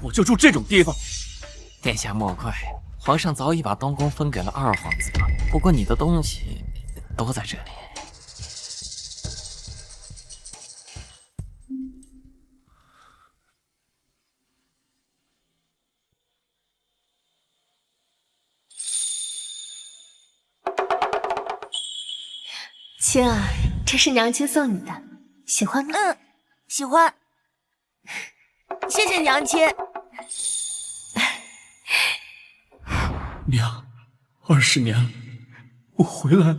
我就住这种地方。殿下莫怪，皇上早已把东宫分给了二皇子了。不过你的东西都在这里。青儿，这是娘亲送你的，喜欢吗？喜欢。谢谢娘亲。娘，20年了，我回来了。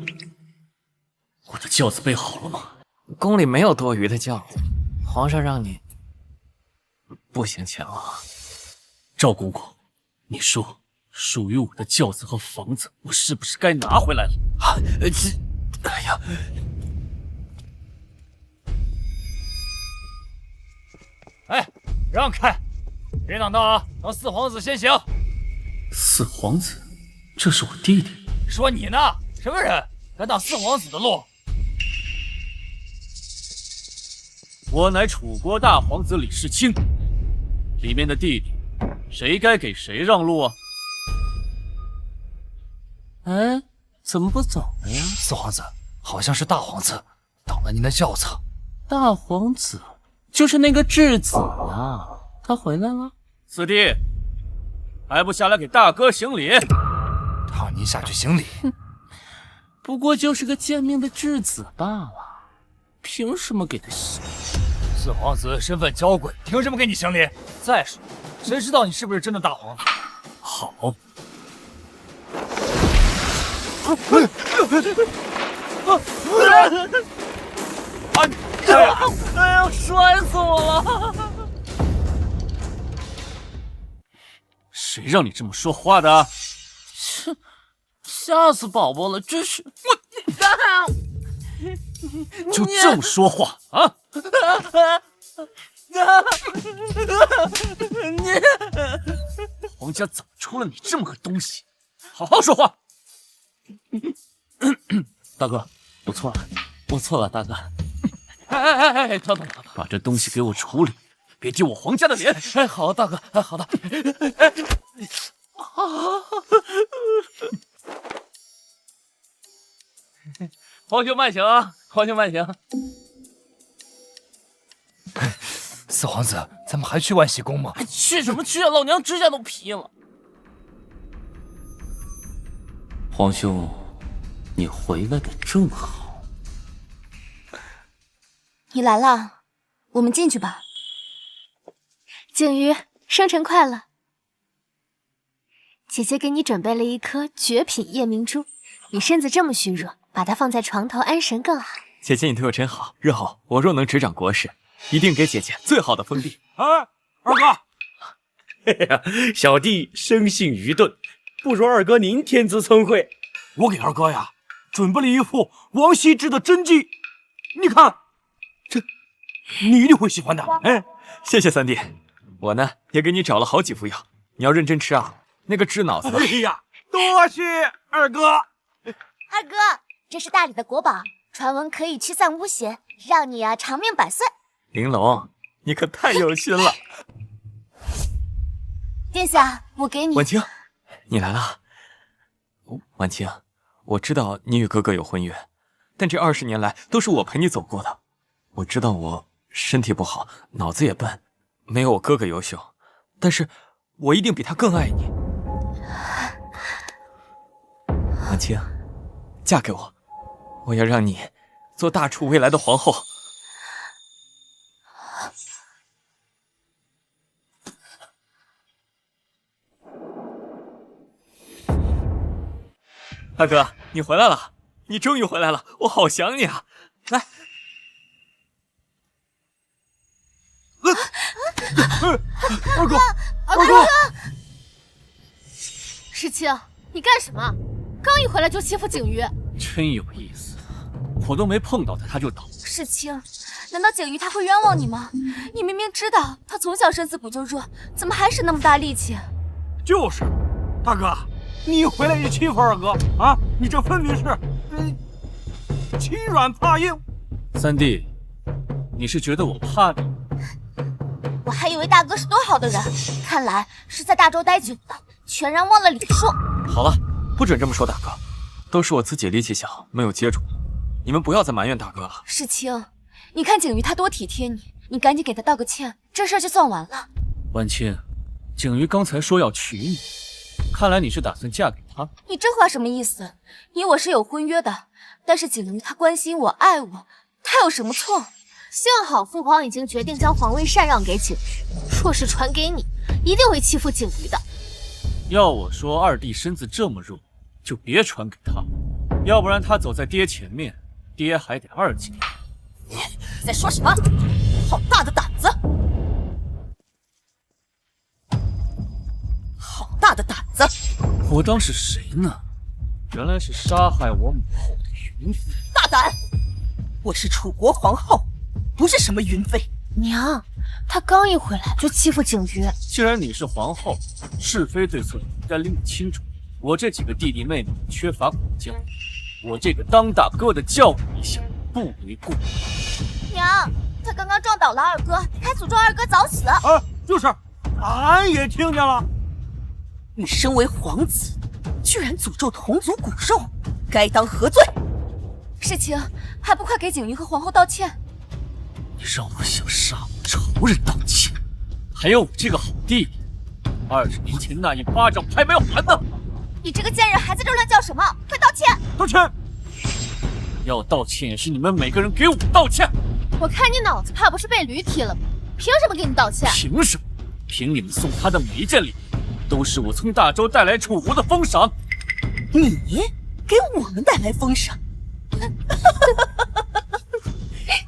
我的轿子备好了吗？宫里没有多余的轿子，皇上让你步行前往。赵公公，你说属于我的轿子和房子，我是不是该拿回来了？哎呀！哎，让开！别挡道啊，让四皇子先行。四皇子，这是我弟弟。说你呢？什么人敢挡四皇子的路？我乃楚国大皇子李世清，里面的弟弟，谁该给谁让路啊？哎，怎么不走了呀？四皇子，好像是大皇子挡了您的轿子。大皇子就是那个质子呀，他回来了。四弟，还不下来给大哥行礼？让您下去行礼。不过就是个贱命的质子罢了，凭什么给他行？四皇子身份娇贵，凭什么给你行礼？再说，谁知道你是不是真的大皇子？好。哎呀，摔死我了！谁让你这么说话的？切，吓死宝宝了！这是就这么说话啊？皇家怎么出了你这么个东西？好好说话！大哥，我错了，我错了，大哥。等，把这东西给我处理，别丢我皇家的脸。哎，好，大哥，好的。皇兄慢行啊，皇兄慢行。四皇子，咱们还去万喜宫吗？去什么去啊！老娘指甲都劈了。皇兄，你回来的正好。你来了，我们进去吧。景瑜，生辰快乐！姐姐给你准备了一颗绝品夜明珠，你身子这么虚弱，把它放在床头安神更好。姐姐，你对我真好，日后我若能执掌国事，一定给姐姐最好的封地。哎，二哥，嘿呀，小弟生性愚钝，不如二哥您天资聪慧。我给二哥呀准备了一副王羲之的真迹，你看，这你一定会喜欢的。哎，谢谢三弟，我呢也给你找了好几副药，你要认真吃啊。那个治脑子的。哎呀，多谢二哥。二哥，这是大理的国宝，传闻可以驱散巫邪，让你啊长命百岁。玲珑，你可太有心了。殿下，我给你。婉清，你来了。婉清，我知道你与哥哥有婚约，但这20年来都是我陪你走过的。我知道我身体不好，脑子也笨，没有我哥哥优秀，但是我一定比他更爱你。婉清，嫁给我，我要让你做大楚未来的皇后。大哥，你回来了，你终于回来了，我好想你啊！来，二哥，二哥，世清，你干什么？刚一回来就欺负景瑜，真有意思，我都没碰到他就倒。世清，难道景瑜他会冤枉你吗？你明明知道他从小身子骨就弱，怎么还使那么大力气？就是，大哥，你一回来就欺负二哥啊！你这分明是，欺软怕硬。三弟，你是觉得我怕你？我还以为大哥是多好的人，看来是在大周待久了，全然忘了礼数。好了，不准这么说大哥，都是我自己力气小，没有接住。你们不要再埋怨大哥了。世清，你看景瑜他多体贴你，你赶紧给他道个歉，这事儿就算完了。婉清，景瑜刚才说要娶你，看来你是打算嫁给他。你这话什么意思？你我是有婚约的，但是景瑜他关心我、爱我，他有什么错？幸好父皇已经决定将皇位禅让给景瑜，若是传给你，一定会欺负景瑜的。要我说，二弟身子这么弱，就别传给他，要不然他走在爹前面，爹还得2斤。你在说什么？好大的胆子！好大的胆子！我当是谁呢？原来是杀害我母后的云妃。大胆！我是楚国皇后，不是什么云妃。娘，他刚一回来就欺负景瑜。既然你是皇后，是非对错应该拎得清楚。我这几个弟弟妹妹缺乏管教，我这个当大哥的教育一下，不为过。娘，他刚刚撞倒了二哥，还诅咒二哥早死。就是，俺也听见了。你身为皇子，居然诅咒同族骨肉，该当何罪？世清，还不快给景瑜和皇后道歉！你让我向杀我仇人道歉，还有我这个好弟弟，20年前那一巴掌还没有还呢！你这个贱人还在这乱叫什么？快道歉！道歉！要道歉也是你们每个人给我道歉。我看你脑子怕不是被驴踢了吧？凭什么给你道歉？凭什么？凭你们送他的每一件礼物，都是我从大周带来楚国的封赏。你给我们带来封赏？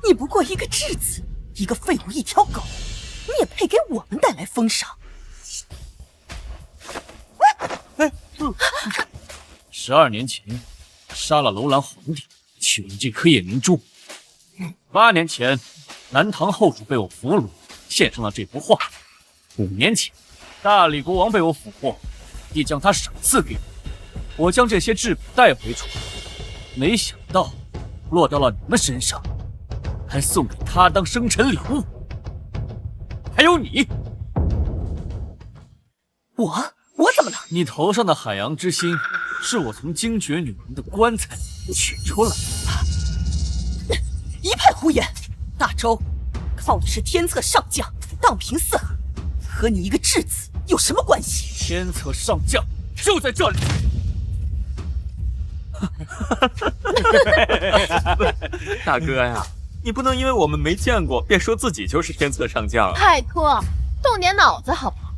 你不过一个质子，一个废物，一条狗，你也配给我们带来封赏？12年前杀了楼兰皇帝，取了这颗夜明珠。8年前，南唐后主被我俘虏，献上了这幅画。5年前，大理国王被我俘获，帝将他赏赐给我，我将这些质朴带回楚国，没想到落到了你们身上，还送给他当生辰礼物。还有你，我怎么了？你头上的海洋之心，是我从精绝女王的棺材取出来的。一派胡言！大周靠的是天策上将荡平四海，和你一个质子有什么关系？天策上将就在这里。大哥呀，你不能因为我们没见过，便说自己就是天策上将啊！拜托，动点脑子好不好？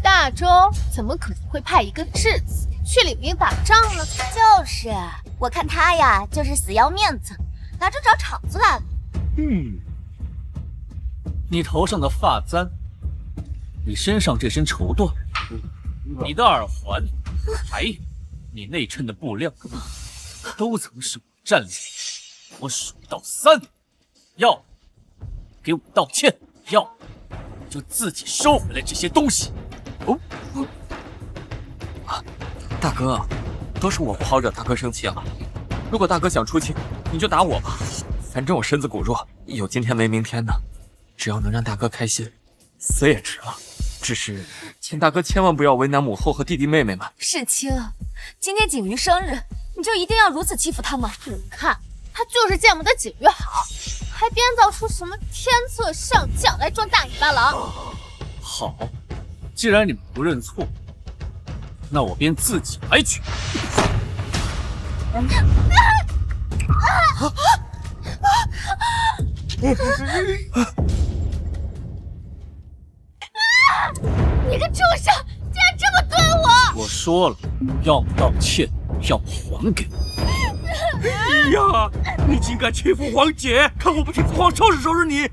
大周怎么可能会派一个质子去领兵打仗呢？就是，我看他呀，就是死要面子，拿着找场子来了。你头上的发簪，你身上这身绸缎，你的耳环，还有你内衬的布料，都曾是我战利品。我数到3，要给我道歉，要就自己收回来这些东西。大哥，都是我不好惹大哥生气了。如果大哥想出气，你就打我吧，反正我身子骨弱，有今天没明天的。只要能让大哥开心，死也值了。只是请大哥千万不要为难母后和弟弟妹妹们。世清，今天景瑜生日，你就一定要如此欺负他吗？你看，他就是见不得景瑜好，还编造出什么天策上将来装大尾巴狼。好，既然你们不认错，那我便自己来取。你个畜生，竟然这么对我！我说了，要么道歉，要么还给我。哎呀，你竟敢欺负皇姐！看我不替父皇收拾收拾你！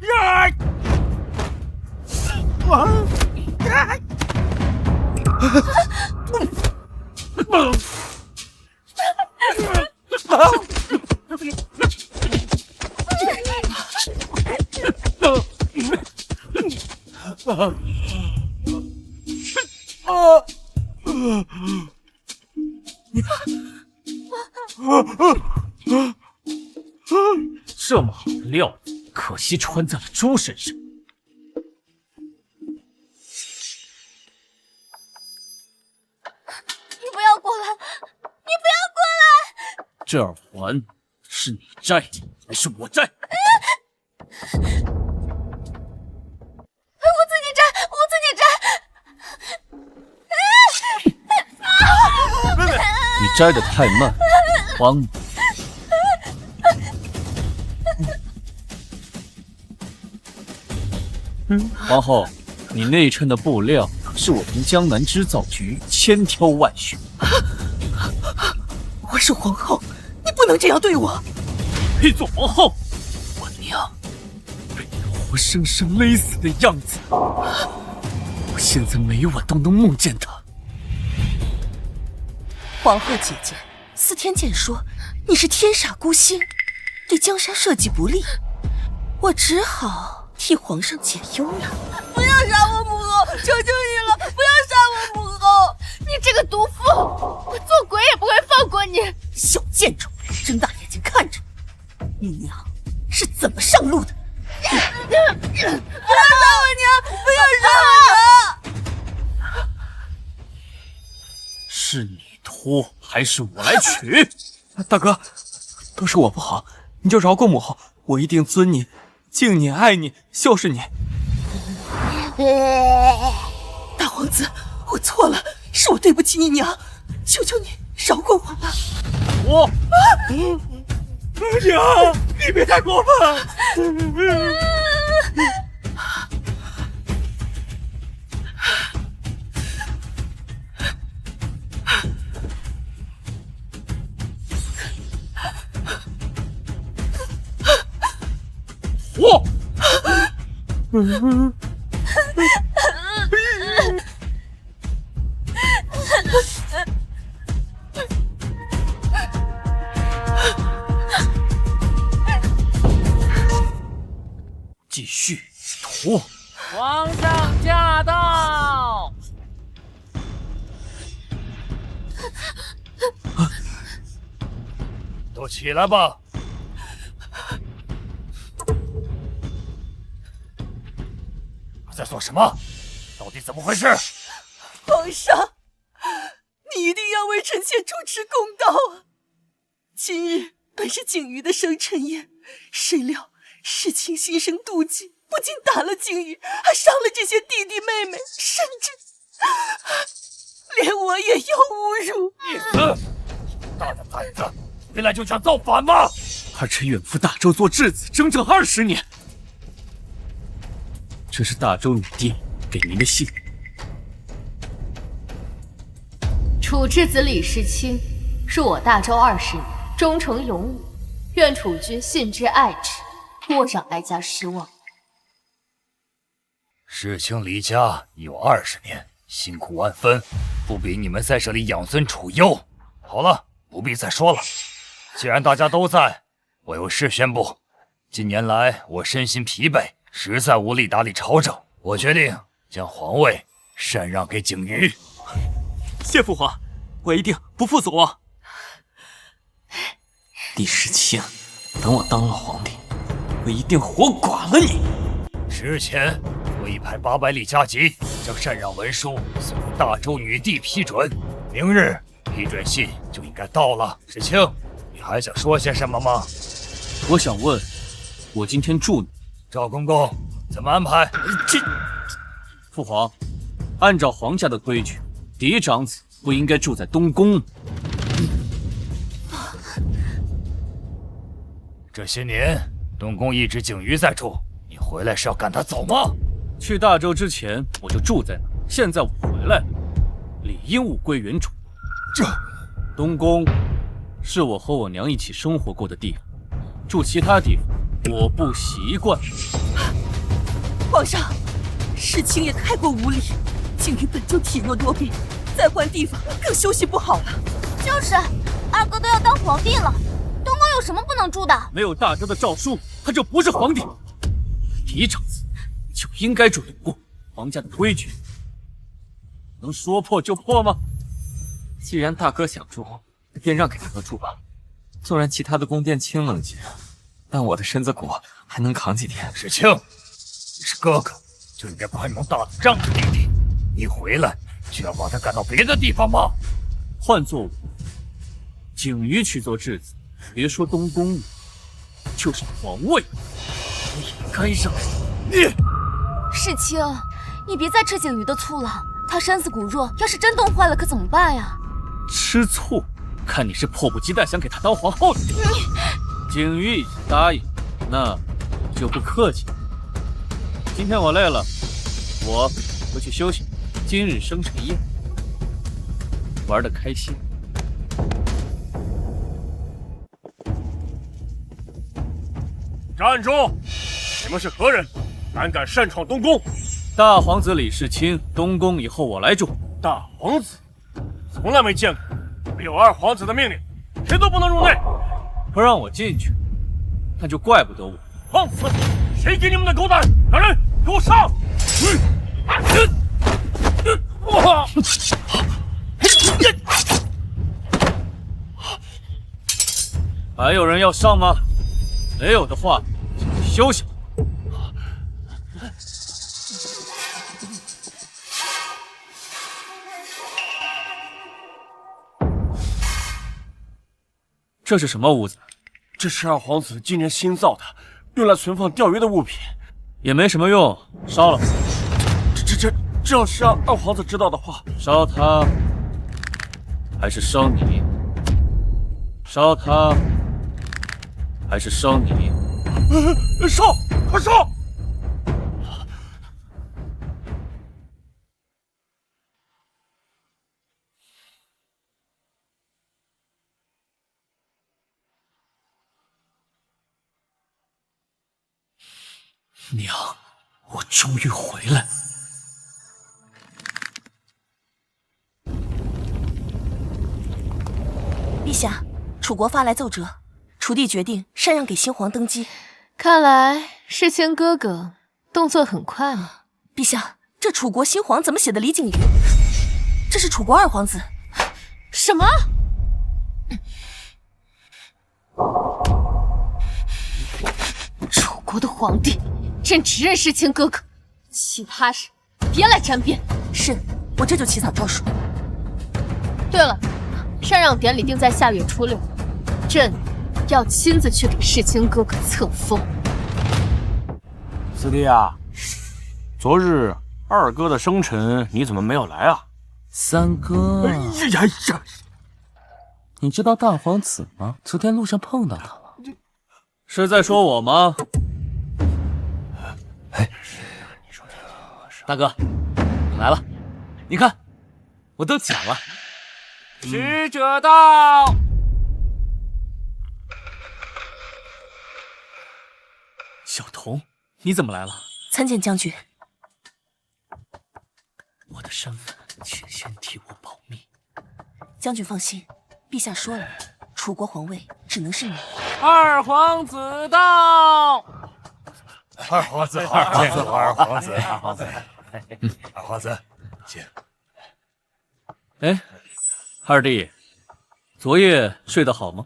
这么好的料子，可惜穿在了猪身上。不要过来！这耳环是你摘的还是我摘？我自己摘，我自己摘。妹妹，你摘的太慢，帮你。皇后，你内衬的布料是我从江南织造局千挑万选。我是皇后，你不能这样对我。配做皇后，我娘被你活生生勒死的样子，我现在每晚都能梦见她。皇后姐姐，司天监说你是天煞孤星，对江山社稷不利，我只好替皇上解忧了。不要杀我母后，求求你了，不要杀我母后！你这个毒妇，我做鬼也不会放过你！小贱种，睁大眼睛看着你娘是怎么上路的！不要杀我娘！不要杀我娘！是你拖还是我来娶？大哥，都是我不好，你就饶过母后，我一定尊你、敬你、爱你、孝顺你。大皇子，我错了，是我对不起你娘，求求你饶过我吧。我娘，你别太过分！我继续拖。皇上驾到！都起来吧！在做什么？到底怎么回事？皇上，你一定要为臣妾主持公道啊！今日本是景瑜的生辰宴，谁料世卿心生妒忌，不仅打了景瑜，还伤了这些弟弟妹妹，甚至连我也要侮辱。你死！大的胆子，回来就想造反吗？儿臣远赴大周做质子，整整20年。这是大周女帝给您的信。楚质子李世清，入我大周20年，忠诚勇武，愿楚君信之爱之，莫让哀家失望。世卿离家已有20年，辛苦万分，不比你们在这里养尊处优。好了，不必再说了。既然大家都在，我有事宣布：近年来我身心疲惫，实在无力打理朝政，我决定将皇位禅让给景瑜。谢父皇，我一定不负所望。李世清，等我当了皇帝，我一定活剐了你。之前我已派800里加急将禅让文书送给大周女帝批准，明日批准信就应该到了。世清，你还想说些什么吗？我想问，我今天住哪？赵公公怎么安排？父皇，按照皇家的规矩，嫡长子不应该住在东宫。这些年东宫一直景瑜在住，你回来是要赶他走吗？去大周之前我就住在那，现在我回来了，理应物归原主。东宫是我和我娘一起生活过的地方，住其他地方我不习惯。皇上，世卿也太过无礼，景瑜本就体弱多病，再换地方更休息不好了。就是，二哥都要当皇帝了，东宫有什么不能住的？没有大周的诏书，他就不是皇帝。嫡长子就应该住东宫，皇家的规矩能说破就破吗？既然大哥想住，便让给大哥住吧。纵然其他的宫殿清冷些，但我的身子骨还能扛几天。世清，你是哥哥，就应该宽容大丈夫弟弟。你回来就要把他赶到别的地方吗？换做我，景瑜去做质子，别说东宫了，就是皇位，我也该让你。世清，你别再吃景瑜的醋了，他身子骨弱，要是真冻坏了可怎么办呀？吃醋？看你是迫不及待想给她当皇后的。景瑜已经答应，那我就不客气了。今天我累了，我回去休息。今日生辰宴，玩得开心。站住！你们是何人？胆敢擅闯东宫？大皇子李世清，东宫以后我来住。大皇子，从来没见过。没有二皇子的命令，谁都不能入内。不让我进去，那就怪不得我。放肆！谁给你们的狗胆？来人，给我上！还有人要上吗？没有的话，请休息。这是什么屋子？这是二皇子今年新造的，用来存放钓鱼的物品，也没什么用，烧了。这要是让二皇子知道的话，烧他，还是烧你？烧他，还是烧你？烧！快烧！娘，我终于回来。陛下，楚国发来奏折，楚帝决定禅让给新皇登基。看来世清哥哥动作很快嘛。陛下，这楚国新皇怎么写的李景瑜？这是楚国二皇子。什么？楚国的皇帝朕只认世清哥哥，其他人别来沾边。是，我这就起草诏书。对了，禅让典礼定在下月初6，朕要亲自去给世清哥哥册封。四弟啊，昨日二哥的生辰你怎么没有来啊？三哥，哎呀呀！你知道大皇子吗？昨天路上碰到他了。是在说我吗？哎，你说这个大哥，你来了，你看，我都讲了。使者到。小童，你怎么来了？参见将军。我的身份，请先替我保密。将军放心，陛下说了，楚国皇位只能是你。二皇子到。二皇子，二皇子，请。哎，二弟，昨夜睡得好吗？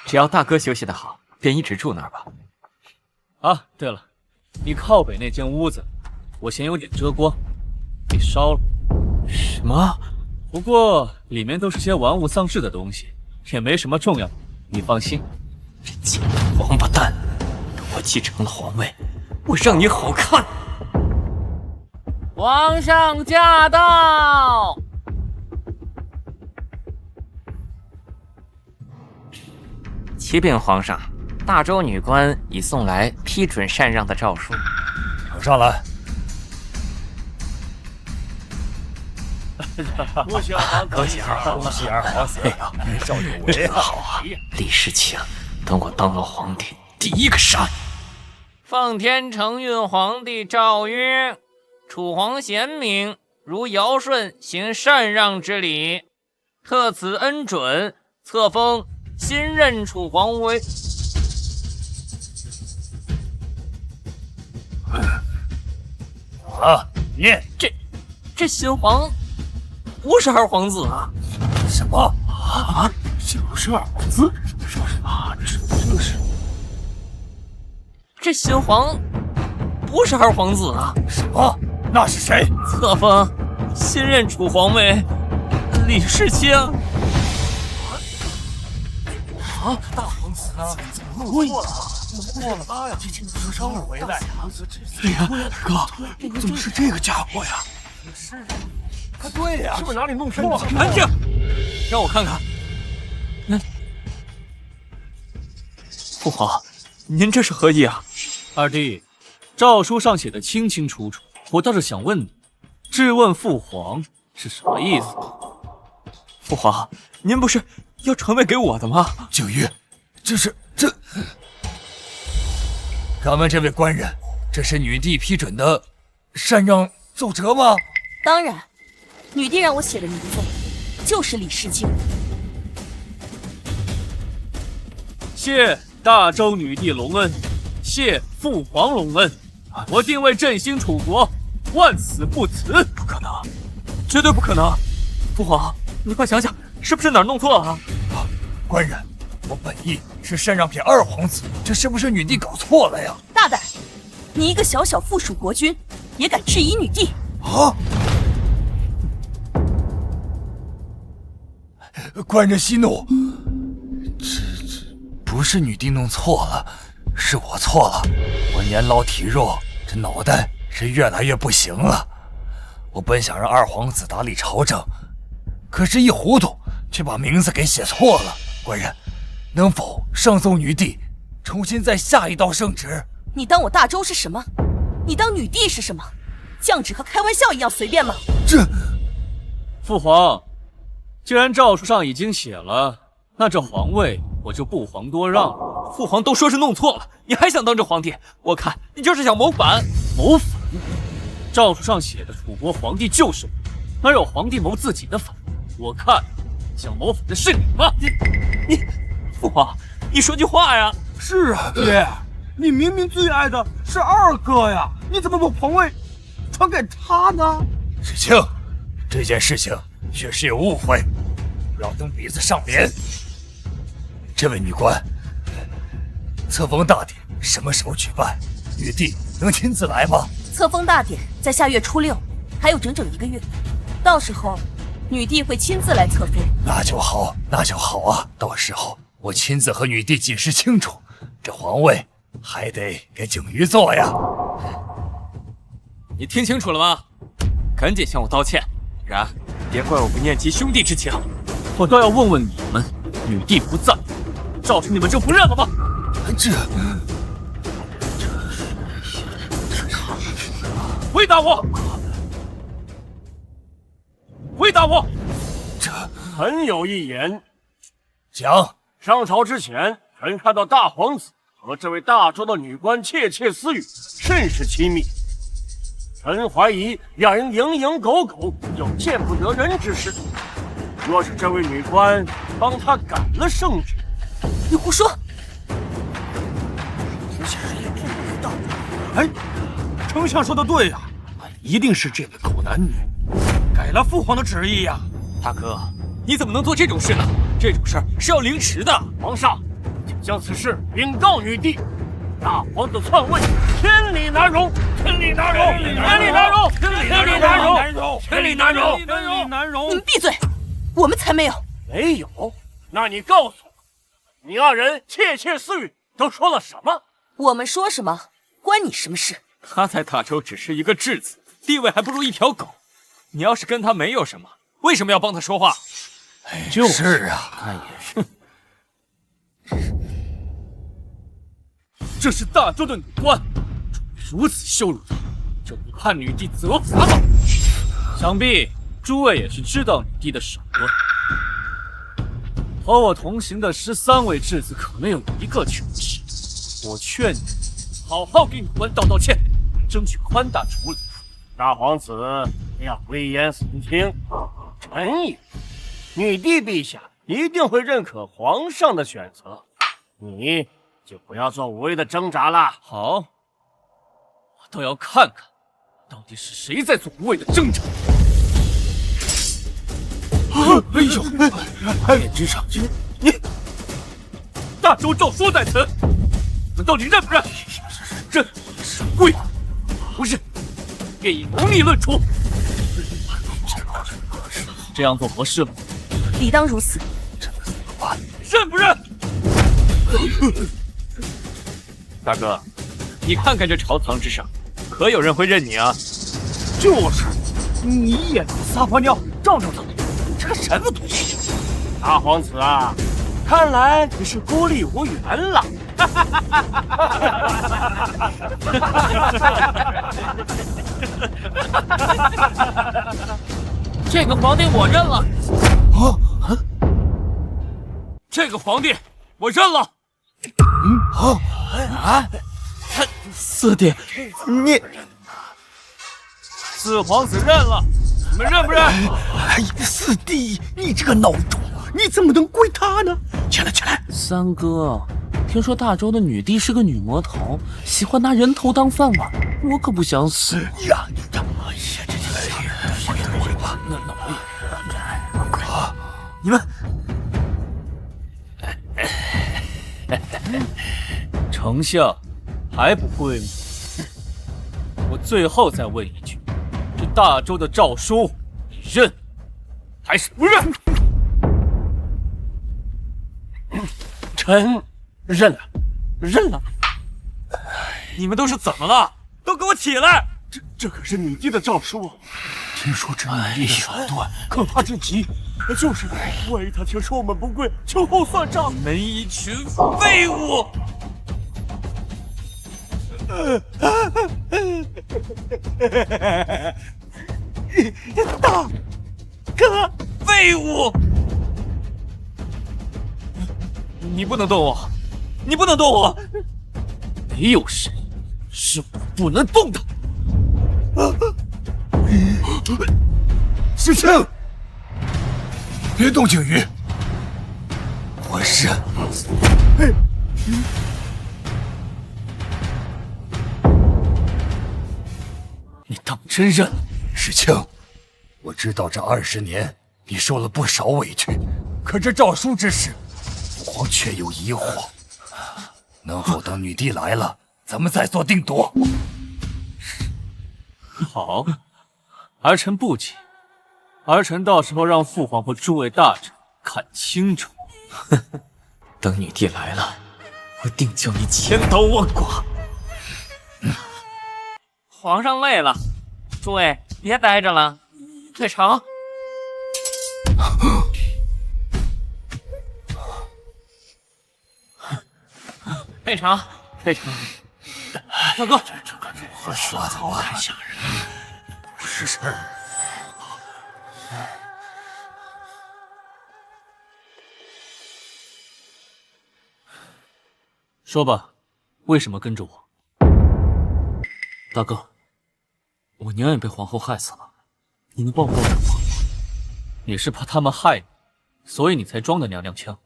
只要大哥休息得好，便一直住那儿吧。啊，对了，你靠北那间屋子，我嫌有点遮光，给烧了。什么？不过里面都是些玩物丧志的东西，也没什么重要，你放心。这贱王八蛋，等我继承了皇位，我让你好看！皇上驾到！启禀皇上，大周女官已送来批准禅让的诏书。呈上来。恭喜二皇子！恭喜二皇子！恭喜二皇子！哎呀，年少有为啊！好啊，李世清，等我当了皇帝，第一个杀你！奉天承运皇帝诏曰：楚皇贤明，如尧舜行禅让之礼，特此恩准，册封新任楚皇为。啊，念这新皇不是二皇子啊！什么啊？这不是二皇子？说什么？这是这新皇不是二皇子啊！什么？那是谁？册封新任楚皇为李世清。啊，大皇子呢？怎么弄错了？怎么过了他呀？这是上回来呀！哎呀，哥，怎么是这个家伙呀？是啊，对呀，是不是哪里弄错了？安静，让我看看。父皇，您这是何意啊？二弟，诏书上写的清清楚楚，我倒是想问你，质问父皇是什么意思？父皇，您不是要传位给我的吗？景瑜，这。敢问这位官人，这是女帝批准的禅让奏折吗？当然，女帝让我写的名字就是李世清。谢大周女帝隆恩，谢父皇隆恩，我定为振兴楚国，万死不辞。不可能，绝对不可能！父皇，你快想想，是不是哪儿弄错了啊？官人，我本意是禅让给二皇子，这是不是女帝搞错了呀？大胆！你一个小小附属国君，也敢质疑女帝？啊！官人息怒，这不是女帝弄错了，是我错了。我年老体弱，这脑袋是越来越不行了。我本想让二皇子打理朝政，可是一糊涂，却把名字给写错了。官人，能否上奏女帝，重新再下一道圣旨？你当我大周是什么？你当女帝是什么？降旨和开玩笑一样随便吗？这，父皇，既然诏书上已经写了，那这皇位我就不遑多让了。父皇都说是弄错了，你还想当这皇帝？我看你就是想谋反。谋反？诏书上写的楚国皇帝就是我，哪有皇帝谋自己的反？我看想谋反的是你吧？你，父皇，你说句话呀！是啊，爹，你明明最爱的是二哥呀，你怎么把皇位传给他呢？世清，这件事情确实有误会，不要蹬鼻子上脸。这位女官，册封大典什么时候举办？女帝能亲自来吗？册封大典在下月初6，还有整整1个月，到时候女帝会亲自来册封。那就好，那就好啊！到时候我亲自和女帝解释清楚，这皇位还得给景瑜坐呀。你听清楚了吗？赶紧向我道歉，然别怪我不念及兄弟之情。我倒要问问你们，女帝不在，诏书你们就不认了吗？回答我！回答我！臣有一言，讲。上朝之前，臣看到大皇子和这位大周的女官窃窃私语，甚是亲密。臣怀疑两人蝇营狗苟，有见不得人之事。若是这位女官帮他改了圣旨，你胡说！哎，丞相说的对呀，一定是这个狗男女改了父皇的旨意呀。大哥，你怎么能做这种事呢？这种事儿是要凌迟的。皇上，请将此事禀告女帝。大皇子篡位，天理难容，天理难容，天理难容，天理难容，天理难容，天理难容！你们闭嘴！我们才没有。没有？那你告诉我，你二人窃窃私语都说了什么？我们说什么关你什么事？他在大周只是一个质子，地位还不如一条狗。你要是跟他没有什么，为什么要帮他说话？就是啊，他也是。这是大周的女官，如此羞辱她，就不怕女帝责罚吗？想必诸位也是知道女帝的手段。和我同行的13位质子，可能有1个全是。我劝你好好给女官道歉，争取宽大处理。大皇子要危言耸听，臣以为女帝陛下一定会认可皇上的选择，你就不要做无谓的挣扎了。好，我倒要看看，到底是谁在做无谓的挣扎。哎呦，天之上君，你大周诏书在此，你们到底认不认？这是跪，不是便以谋逆论处。这样做合适吗？理当如此。认不认？大哥，你看看这朝堂之上，可有人会认你啊？就是，你也能撒泡尿照照他，这个什么东西？大皇子啊，看来你是孤立无援了。这个皇帝我认了。这个皇帝我认了。四弟，你四皇子认了，你们认不认？哎呀，四弟，你这个孬种，你怎么能归他呢？起来起来！三哥，听说大周的女帝是个女魔头，喜欢拿人头当饭碗，我可不想死。呀，你这，哎呀，这吧，你们，丞相还不跪吗？我最后再问一句，这大周的诏书，你认还是不认？臣认了，认了。你们都是怎么了？都给我起来！这可是女帝的诏书，听说这女帝的手段可怕至极，就是万一她听说我们不跪，秋后算账。你们一群废物！大哥，废物！你不能动我，你不能动我！没有谁是我不能动的。师清，别动景瑜，我是。你当真认了？师清，我知道这20年你受了不少委屈，可这诏书之事，父皇却有疑惑。能否等女帝来了，咱们再做定夺？好，儿臣不急，儿臣到时候让父皇和诸位大臣看清楚。等女帝来了，我定叫你千刀万剐。皇上累了，诸位别待着了，退朝。退朝，退朝。大哥，我说的太吓人了，不是事儿。说吧，为什么跟着我？大哥，我娘也被皇后害死了，你能帮我报仇吗？你是怕他们害你，所以你才装的娘娘腔。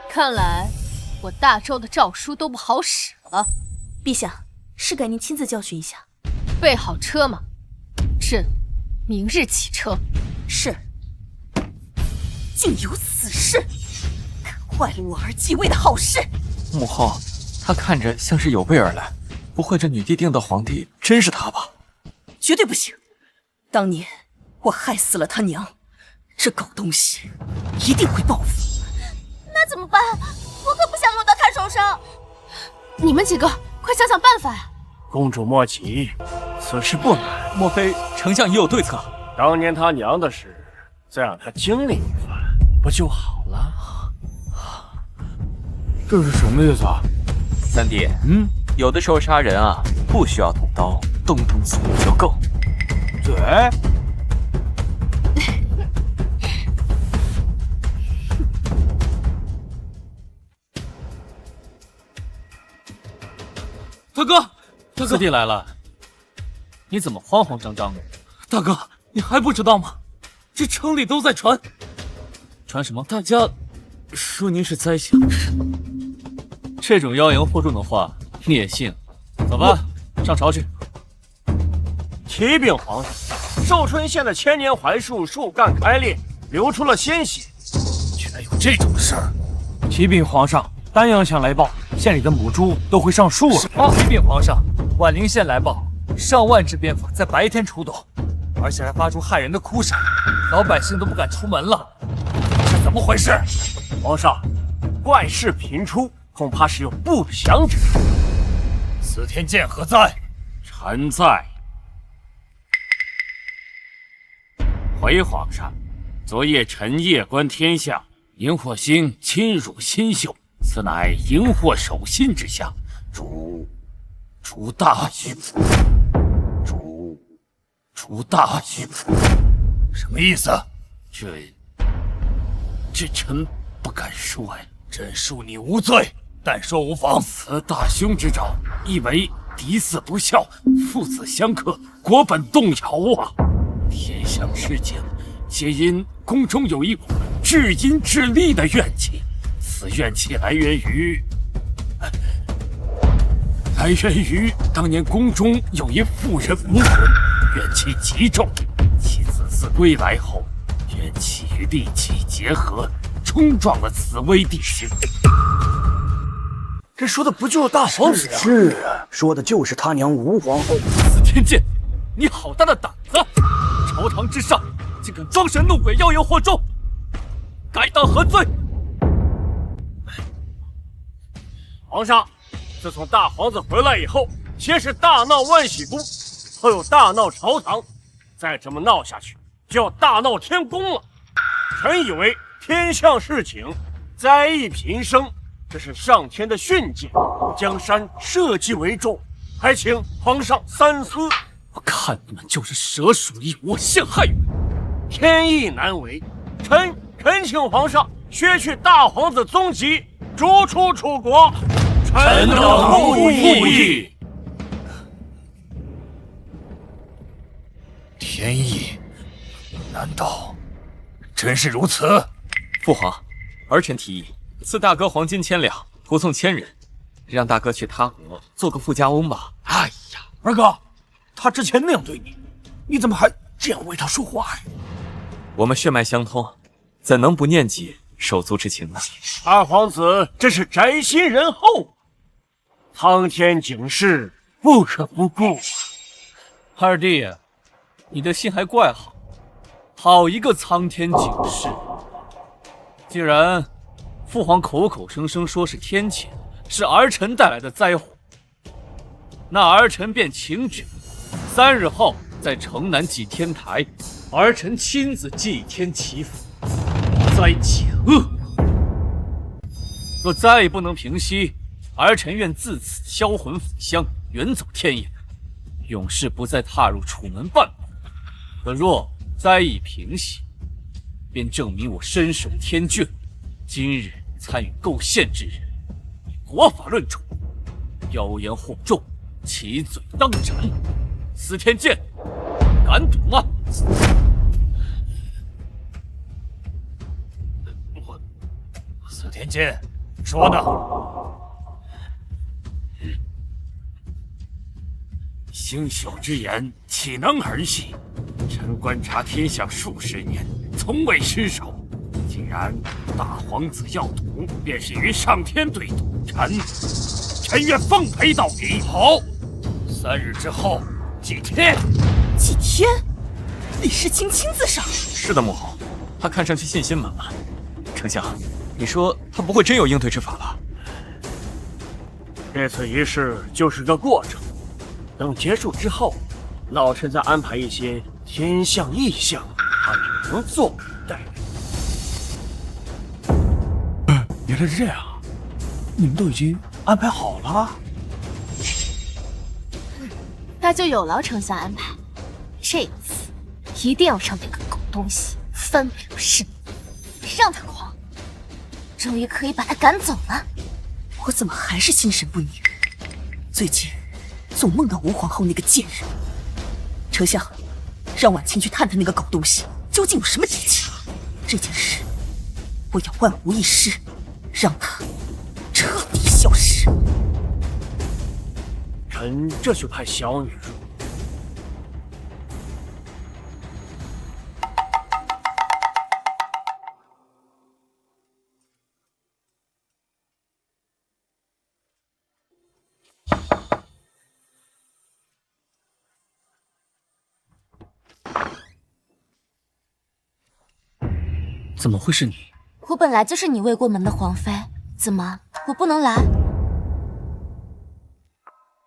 看来我大周的诏书都不好使了。陛下，是该您亲自教训一下。备好车马，朕明日启程。是。竟有此事，可坏了我儿继位的好事。母后，他看着像是有备而来，不会这女帝定的皇帝真是他吧？绝对不行！当年我害死了他娘，这狗东西一定会报复。那怎么办？我可不想落到他手上。你们几个快想想办法呀！公主莫急，此事不难。莫非丞相也有对策？当年他娘的事，再让他经历一番，不就好了？这是什么意思啊？三弟，有的时候杀人啊，不需要动刀，动动嘴就够。嘴？大哥，四弟来了，你怎么慌慌张张的？大哥，你还不知道吗？这城里都在传传什么？大家说您是灾星。这种妖言惑众的话，你也信？走吧，上朝去。启禀皇上，寿春县的千年槐树树干开裂，流出了鲜血，居然有这种事儿！启禀皇上，丹阳县来报，县里的母猪都会上树了。启禀皇上，宛陵县来报，上万只蝙蝠在白天出动，而且还发出骇人的哭声，老百姓都不敢出门了，是怎么回事？皇上，怪事频出，恐怕是有不祥之兆。司天监何在？臣在。回皇上，昨夜臣夜观天象，萤火星侵入心宿，此乃荧惑守心之象，主大局，主大局。什么意思？这臣不敢说呀。朕恕你无罪，但说无妨。此大凶之兆，意为嫡嗣不孝，父子相克，国本动摇啊！天象事情，皆因宫中有一股至阴至厉的怨气，此怨气来源于当年宫中有一妇人亡魂，怨气极重，其子嗣归来后，怨气与戾气结合，冲撞了此危地形。这说的不就是大皇子呀？是啊，说的就是他娘吴皇后。司天监，你好大的胆子！朝堂之上，竟敢装神弄鬼，妖言惑众，该当何罪？皇上，自从大皇子回来以后，先是大闹万喜宫，后又大闹朝堂，再这么闹下去，就要大闹天宫了。臣以为天象示警，灾异频生，这是上天的训诫，江山社稷为重，还请皇上三思。我看你们就是蛇鼠一窝，陷害于天意难违，臣恳请皇上削去大皇子宗籍，逐出楚国。臣等无异。天意？难道真是如此？父皇，儿臣提议赐大哥黄金1000两，护送1000人，让大哥去他国做个富家翁吧。哎呀，二哥，他之前那样对你，你怎么还这样为他说话呀？我们血脉相通，怎能不念及手足之情呢？二皇子真是宅心仁厚，苍天警示，不可不顾。二弟，你的心还怪好，好一个苍天警示！既然父皇口口声声说是天谴，是儿臣带来的灾祸，那儿臣便请旨，3日后在城南祭天台，儿臣亲自祭天祈福，灾解厄。若再也不能平息，儿臣愿自此销魂返乡，远走天涯，永世不再踏入楚门半步。可若灾异平息，便证明我身受天眷，今日参与构陷之人，以国法论处，妖言惑众，其罪当斩。司天监，敢赌吗？司天监，说呢？星宿之言，岂能儿戏？臣观察天象数十年，从未失手。既然大皇子要赌，便是与上天对赌，臣愿奉陪到底。好，3日之后祭天。祭天？李世清亲自上？是的，母后，他看上去信心满满。丞相，你说他不会真有应对之法吧？这次仪式就是个过程，等结束之后，老臣再安排一些天象异象，他只能坐以待毙。原来是这样，你们都已经安排好了？那就有劳丞相安排，这次一定要让那个狗东西翻不了身，让他狂，终于可以把他赶走了。我怎么还是心神不宁？最近总梦到吴皇后那个贱人。丞相，让婉清去探探那个狗东西究竟有什么底气。这件事我要万无一失，让他彻底消失。臣这就派小女入。怎么会是你？我本来就是你未过门的皇妃，怎么我不能来？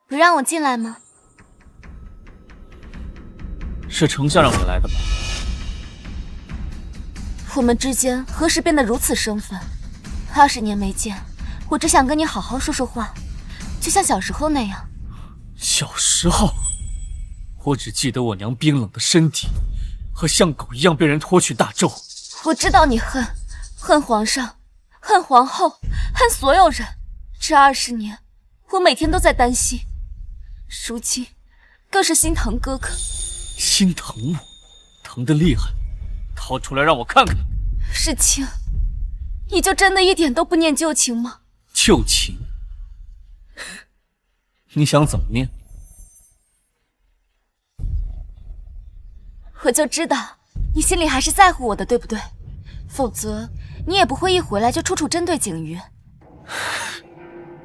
不让我进来吗？是丞相让你来的吧？我们之间何时变得如此生分？20年没见，我只想跟你好好说说话，就像小时候那样。小时候，我只记得我娘冰冷的身体和像狗一样被人拖去大周。我知道你恨皇上，恨皇后，恨所有人。这20年，我每天都在担心，如今更是心疼哥哥。心疼我，疼得厉害，掏出来让我看看。世清，你就真的一点都不念旧情吗？旧情？你想怎么念？我就知道你心里还是在乎我的，对不对？否则你也不会一回来就处处针对景瑜。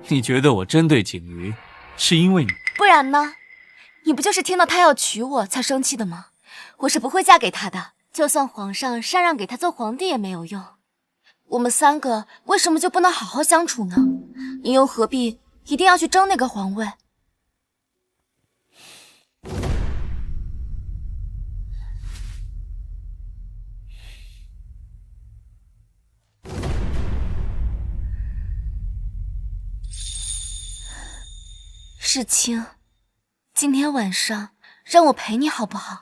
你觉得我针对景瑜，是因为你？不然呢？你不就是听到他要娶我才生气的吗？我是不会嫁给他的，就算皇上禅让给他做皇帝也没有用。我们3个为什么就不能好好相处呢？你又何必一定要去争那个皇位？世清，今天晚上让我陪你好不好？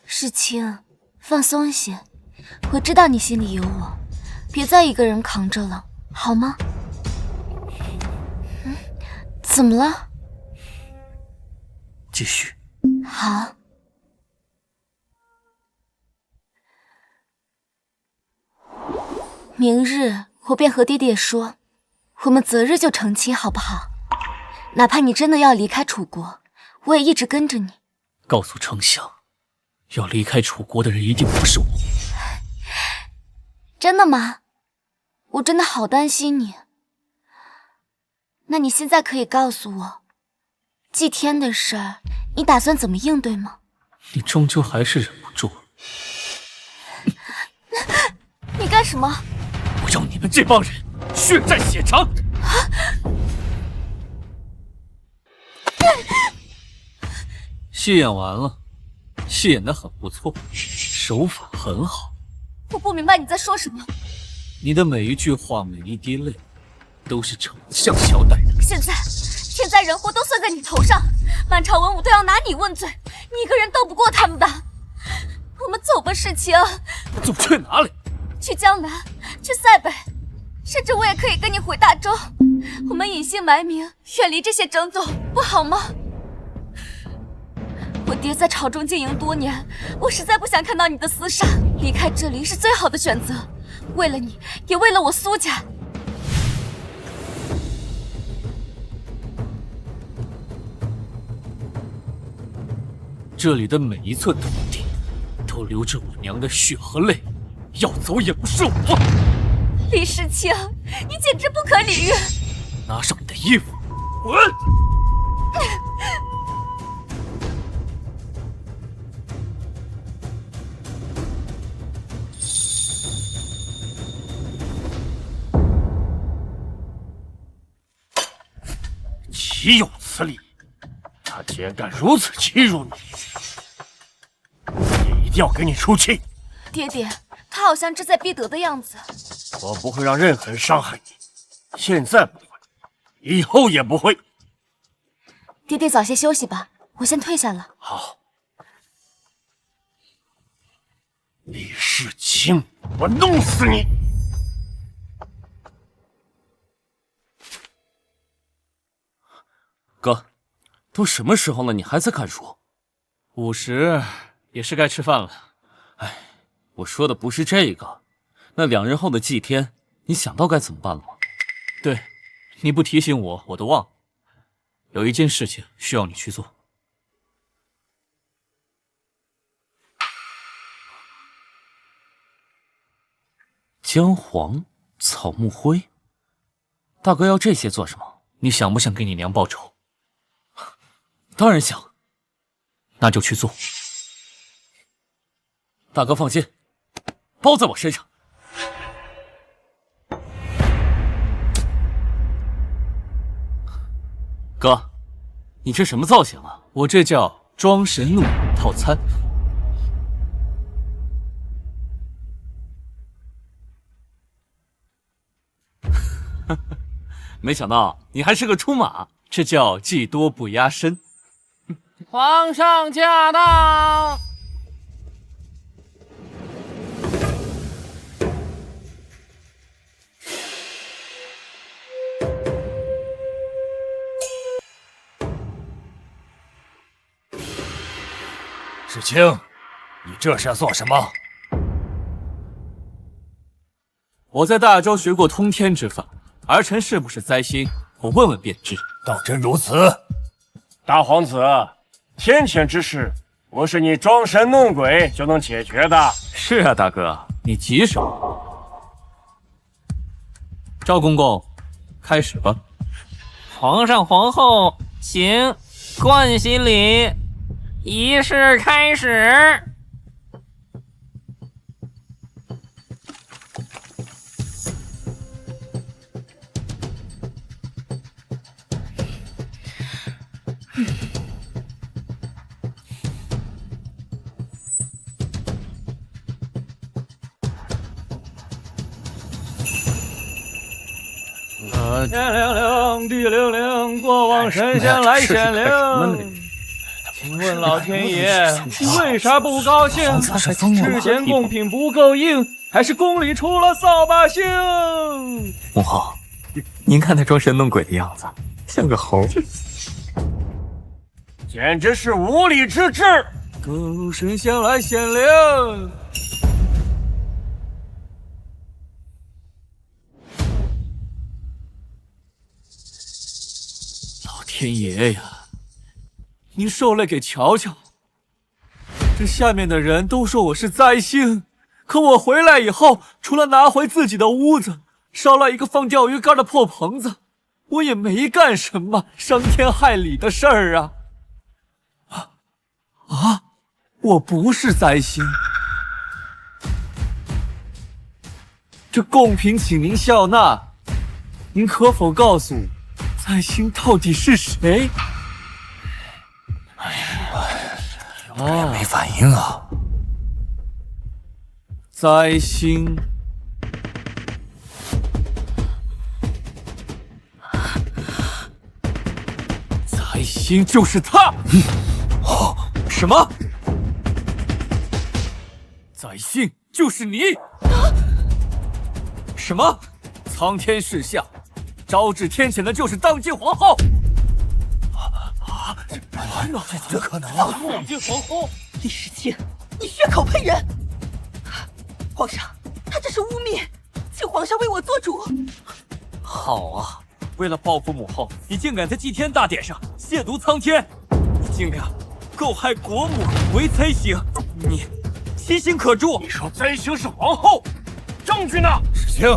世清，放松些，我知道你心里有我，别再一个人扛着了，好吗？怎么了？继续。好。明日我便和爹爹说，我们择日就成亲，好不好？哪怕你真的要离开楚国，我也一直跟着你。告诉丞相，要离开楚国的人一定不是我。真的吗？我真的好担心你。那你现在可以告诉我，祭天的事儿，你打算怎么应对吗？你终究还是忍不住。你干什么？我要你们这帮人血债血偿！戏演完了，戏演得很不错，手法很好。我不明白你在说什么。你的每一句话，每一滴泪，都是丞相交代的。现在天灾人祸都算在你头上，满朝文武都要拿你问罪，你一个人斗不过他们的。我们走吧，世清。走去哪里？去江南，去塞北，甚至我也可以跟你回大周。我们隐姓埋名，远离这些争斗，不好吗？我爹在朝中经营多年，我实在不想看到你的厮杀。离开这里是最好的选择，为了你，也为了我苏家。这里的每一寸土地，都流着我娘的血和泪，要走也不是我。李世清，你简直不可理喻！拿上你的衣服，滚！岂有此理！他既然敢如此欺辱你，也一定要给你出气。爹爹，他好像志在必得的样子。我不会让任何人伤害你，现在不会，以后也不会。爹爹早些休息吧，我先退下了。好。李世清。我弄死你！哥，都什么时候了，你还在看书？5时也是该吃饭了。哎，我说的不是这个，那2日后的祭天，你想到该怎么办了吗？对，你不提醒我，我都忘了。有一件事情需要你去做。姜黄、草木灰，大哥要这些做什么？你想不想给你娘报仇？当然想，那就去做。大哥放心，包在我身上。哥，你这什么造型啊？我这叫装神怒马套餐。没想到你还是个出马，这叫技多不压身。皇上驾到！世清，你这是要做什么？我在大周学过通天之法，儿臣是不是灾星，我问问便知。当真如此？大皇子，天谴之事不是你装神弄鬼就能解决的。是啊，大哥，你急什么？赵公公，开始吧。皇上皇后，请冠洗礼，仪式开始。天灵灵，地灵灵，过往神仙来显灵。请问老天爷，为啥不高兴？之前贡品不够硬，还是宫里出了扫把星？母后，您看他装神弄鬼的样子，像个猴。简直是无理之至！各路神仙来显灵。天爷呀，您受累给瞧瞧。这下面的人都说我是灾星，可我回来以后，除了拿回自己的屋子，烧了一个放钓鱼竿的破棚子，我也没干什么伤天害理的事儿啊！我不是灾星。这贡品请您笑纳，您可否告诉我？灾星到底是谁？没反应啊！灾星，灾星就是他！什么？灾星就是你？什么？苍天示下！招致天谴的就是当今皇后。这可能啊！当今皇后李世清，你血口喷人！皇上，他这是污蔑，请皇上为我做主。好啊，为了报复母后，你竟敢在祭天大典上亵渎苍天，你竟敢构害国母为灾星，你其心可诛！你说灾星是皇后，证据呢？世清，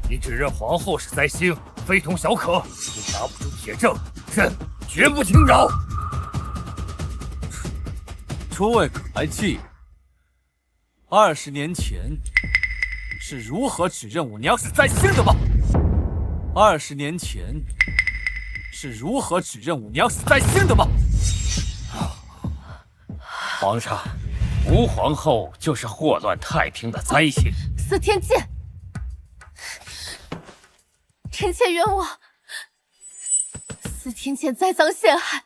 你指认皇后是灾星，非同小可。你拿不出铁证，朕绝不轻饶。诸位可还记20年前是如何指认我娘是灾星的吗？20年前是如何指认我娘是灾星的吗？皇上，吴皇后就是祸乱太平的灾星。司天监，臣妾冤枉，司天监栽赃陷害，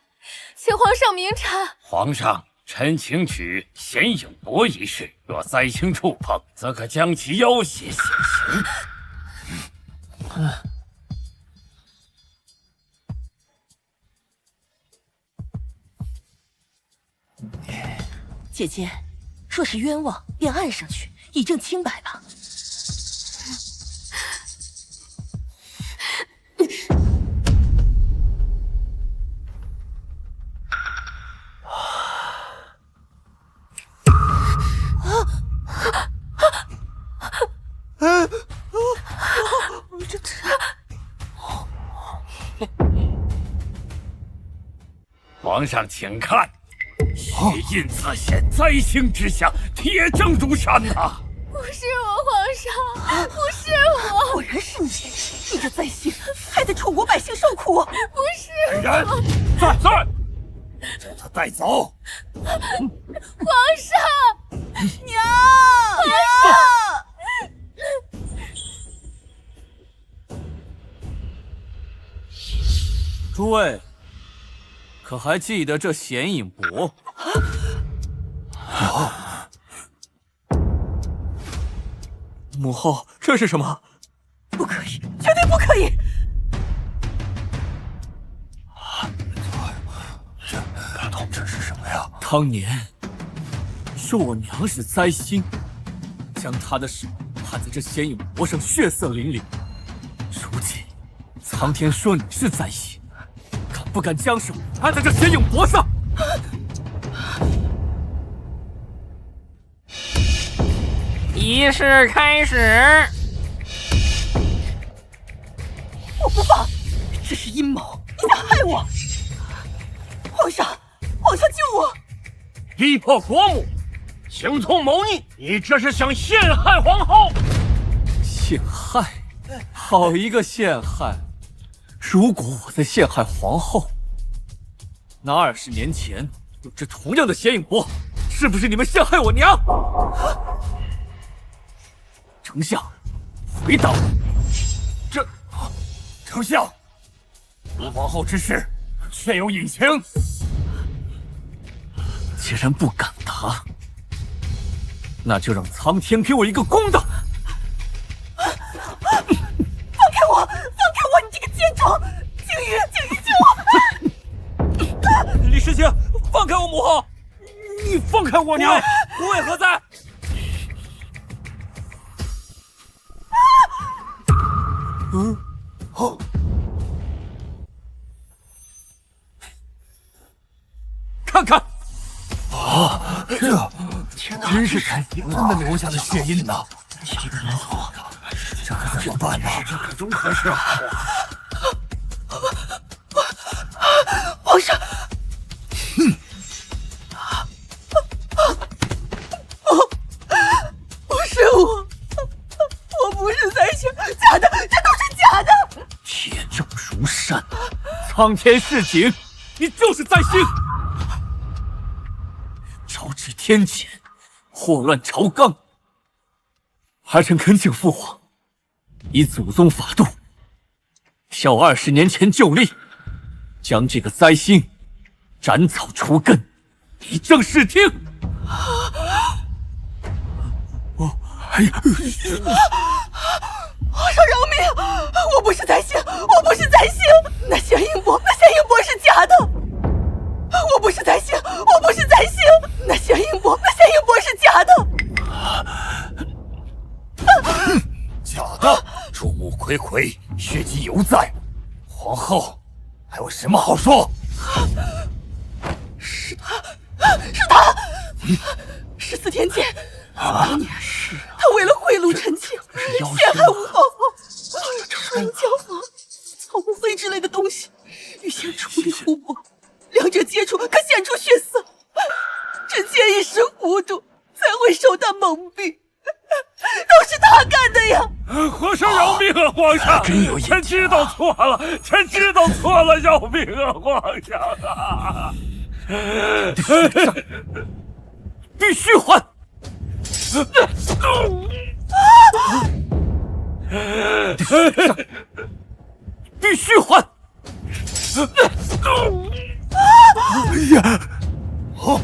请皇上明察。皇上，臣请取显影帛一事，若灾星触碰，则可将其要挟显形。姐姐，若是冤枉，便按上去，以证清白吧。皇上，请看，血印侧现，灾星之下，铁证如山呐！不是我，皇上，不是我，果然是你！你这灾星，害得楚国百姓受苦！不是来人，在，将他带走！皇上，娘，诸位，可还记得这显影帛？母后，这是什么？不可以，绝对不可以！这是什么呀？当年说我娘是灾星，将她的手按在这显影帛上，血色淋漓。如今苍天说你是灾星，敢不敢将手按在这显影帛上？仪式开始。我不放，这是阴谋，你想害我！皇上，皇上救我！逼迫国母，形同谋逆，你这是想陷害皇后！陷害？好一个陷害！如果我在陷害皇后，那20年前有这同样的显影帛，是不是你们陷害我娘？丞相，回答我！丞相，吴皇后之事确有隐情。既然不敢答，那就让苍天给我一个公道！放开我！放开我！你这个贱种！景瑜，救我！李世清，放开我母后！你放开我娘！无畏何在？看看，这真是陈景真的留下的血印呐！这可怎么办呢？这可如何是好啊？皇上，不是我不是灾星，假的，这都是假的！铁证如山，苍天示警，你就是灾星！招致天谴，祸乱朝纲。儿臣恳请父皇以祖宗法度，效20年前旧例，将这个灾星斩草除根，以正视听。皇上饶命！我不是灾星，我不是灾星！那显影帛是假的！我不是灾星，我不是灾星！那显影帛是假的！假的！众目睽睽，血迹犹在，皇后还有什么好说？是他！14天前，当年他为了贿赂臣妾，陷害吴皇后，出淫交房、草木灰之类的东西，与仙处理互搏，两者接触可显出血色。臣妾一时糊涂，才会受他蒙蔽，都是他干的呀！皇上饶命啊！皇上，臣知道错了，饶命啊！皇上啊！必须还！必须还！好。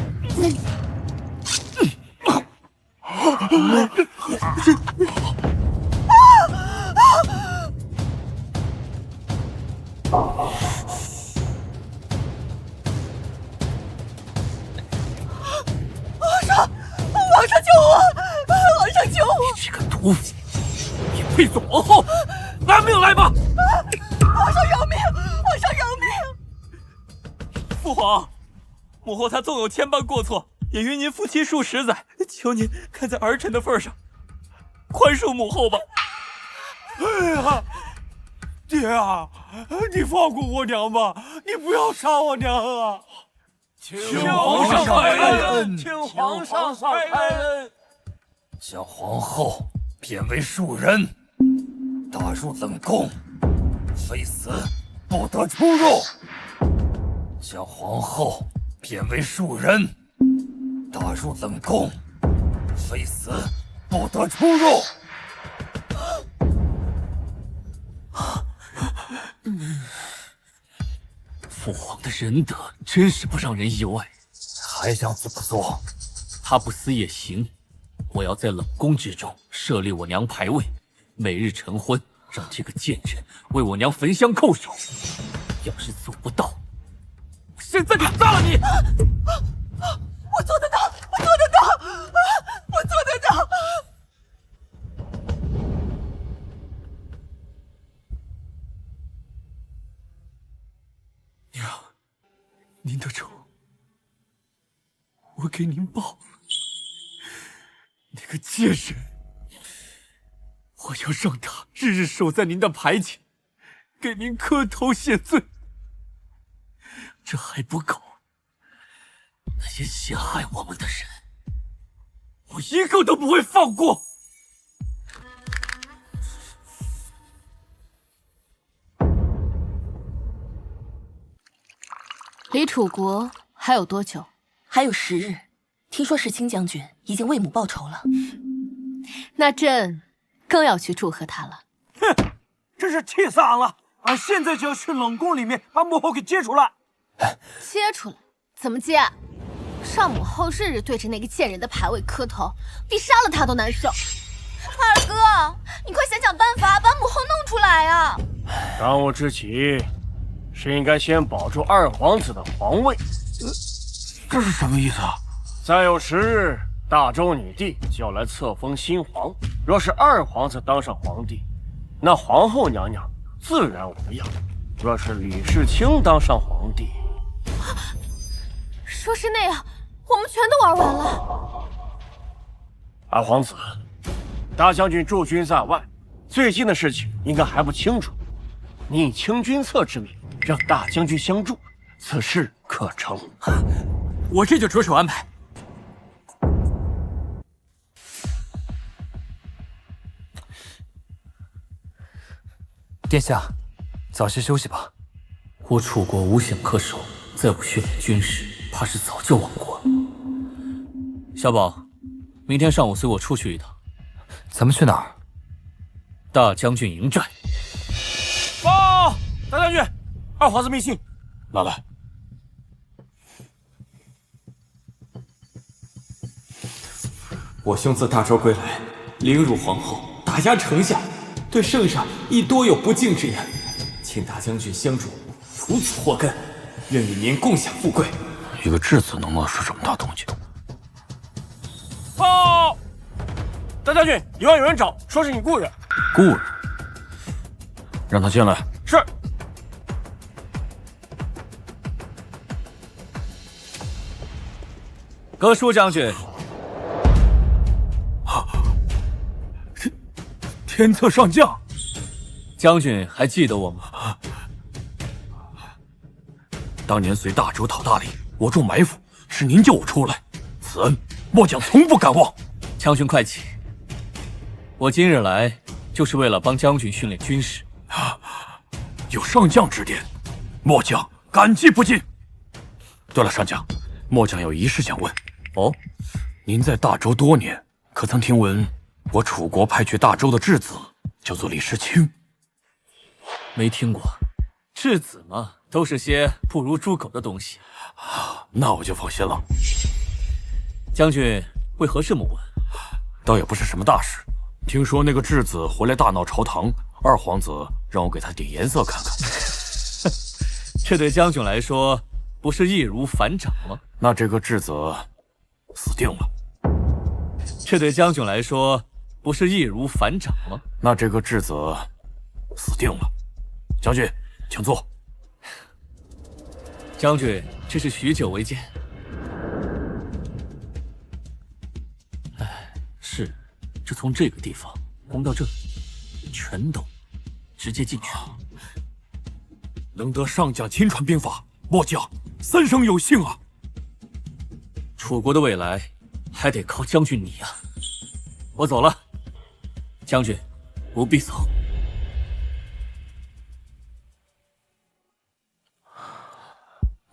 皇上救我！皇上救我！你这个毒妇，你配做皇后？拿命来吧！皇上饶命！皇上饶命！父皇，母后她纵有千般过错，也与您夫妻数十载，求您看在儿臣的份上，宽恕母后吧。哎呀，爹啊，你放过我娘吧，你不要杀我娘啊！请皇上开恩，请皇上开恩，将皇后贬为庶人，打入冷宫，非死不得出入。将皇后贬为庶人，打入冷宫，非死不得出入。父皇的仁德真是不让人意外。还想怎么做？他不死也行，我要在冷宫之中设立我娘牌位，每日晨昏，让这个贱人为我娘焚香叩首。要是做不到，我现在就杀了你！我做得到，我做得到，我做得到！娘，您的仇我给您报。那个贱人，我要让他日日守在您的牌前，给您磕头谢罪。这还不够，那些陷害我们的人，我一个都不会放过。离楚国还有多久？还有10日。听说世卿将军已经为母报仇了，那朕更要去祝贺他了。哼，真是气死俺了！俺现在就要去冷宫里面把母后给接出来。接出来？怎么接？让母后日日对着那个贱人的牌位磕头，比杀了他都难受。二哥，你快想想办法把母后弄出来啊！当务之急是应该先保住二皇子的皇位。这是什么意思啊？再有10日，大周女帝就要来册封新皇。若是二皇子当上皇帝，那皇后娘娘自然无恙；若是李世清当上皇帝，说是那样，我们全都玩完了。二皇子，大将军驻军在外，最近的事情应该还不清楚。你以清君侧之名让大将军相助，此事可成？我这就着手安排。殿下，早些休息吧。我楚国无险可守，再不训练军事，怕是早就亡国了。小宝，明天上午随我出去一趟。咱们去哪儿？大将军营寨。报，大将军，二皇子密信。拿来。我兄自大周归来，凌辱皇后，打压丞相，对圣上亦多有不敬之言，请大将军相助，除此祸根，愿与您共享富贵。一个质子能闹出这么大动静？报，大将军，里外有人找，说是你故人。故人，让他进来。是。葛舒将军。天策上将，将军还记得我吗？当年随大周讨大理，我中埋伏，是您救我出来，此恩末将从不敢忘。将军快起，我今日来就是为了帮将军训练军事。有上将指点，末将感激不尽。对了，上将，末将有一事想问。哦，您在大周多年，可曾听闻我楚国派去大周的质子叫做李世清？没听过，质子嘛，都是些不如猪狗的东西。那我就放心了。将军为何这么问？倒也不是什么大事。听说那个质子回来大闹朝堂，二皇子让我给他点颜色看看。这对将军来说，不是易如反掌吗？那这个质子死定了。这对将军来说，不是易如反掌吗？那这个质子死定了。将军，请坐。将军，这是许久未见。哎，是，这从这个地方攻到这里，全都直接进去了。能得上将亲传兵法，末将三生有幸啊！楚国的未来还得靠将军你啊！我走了，将军不必走。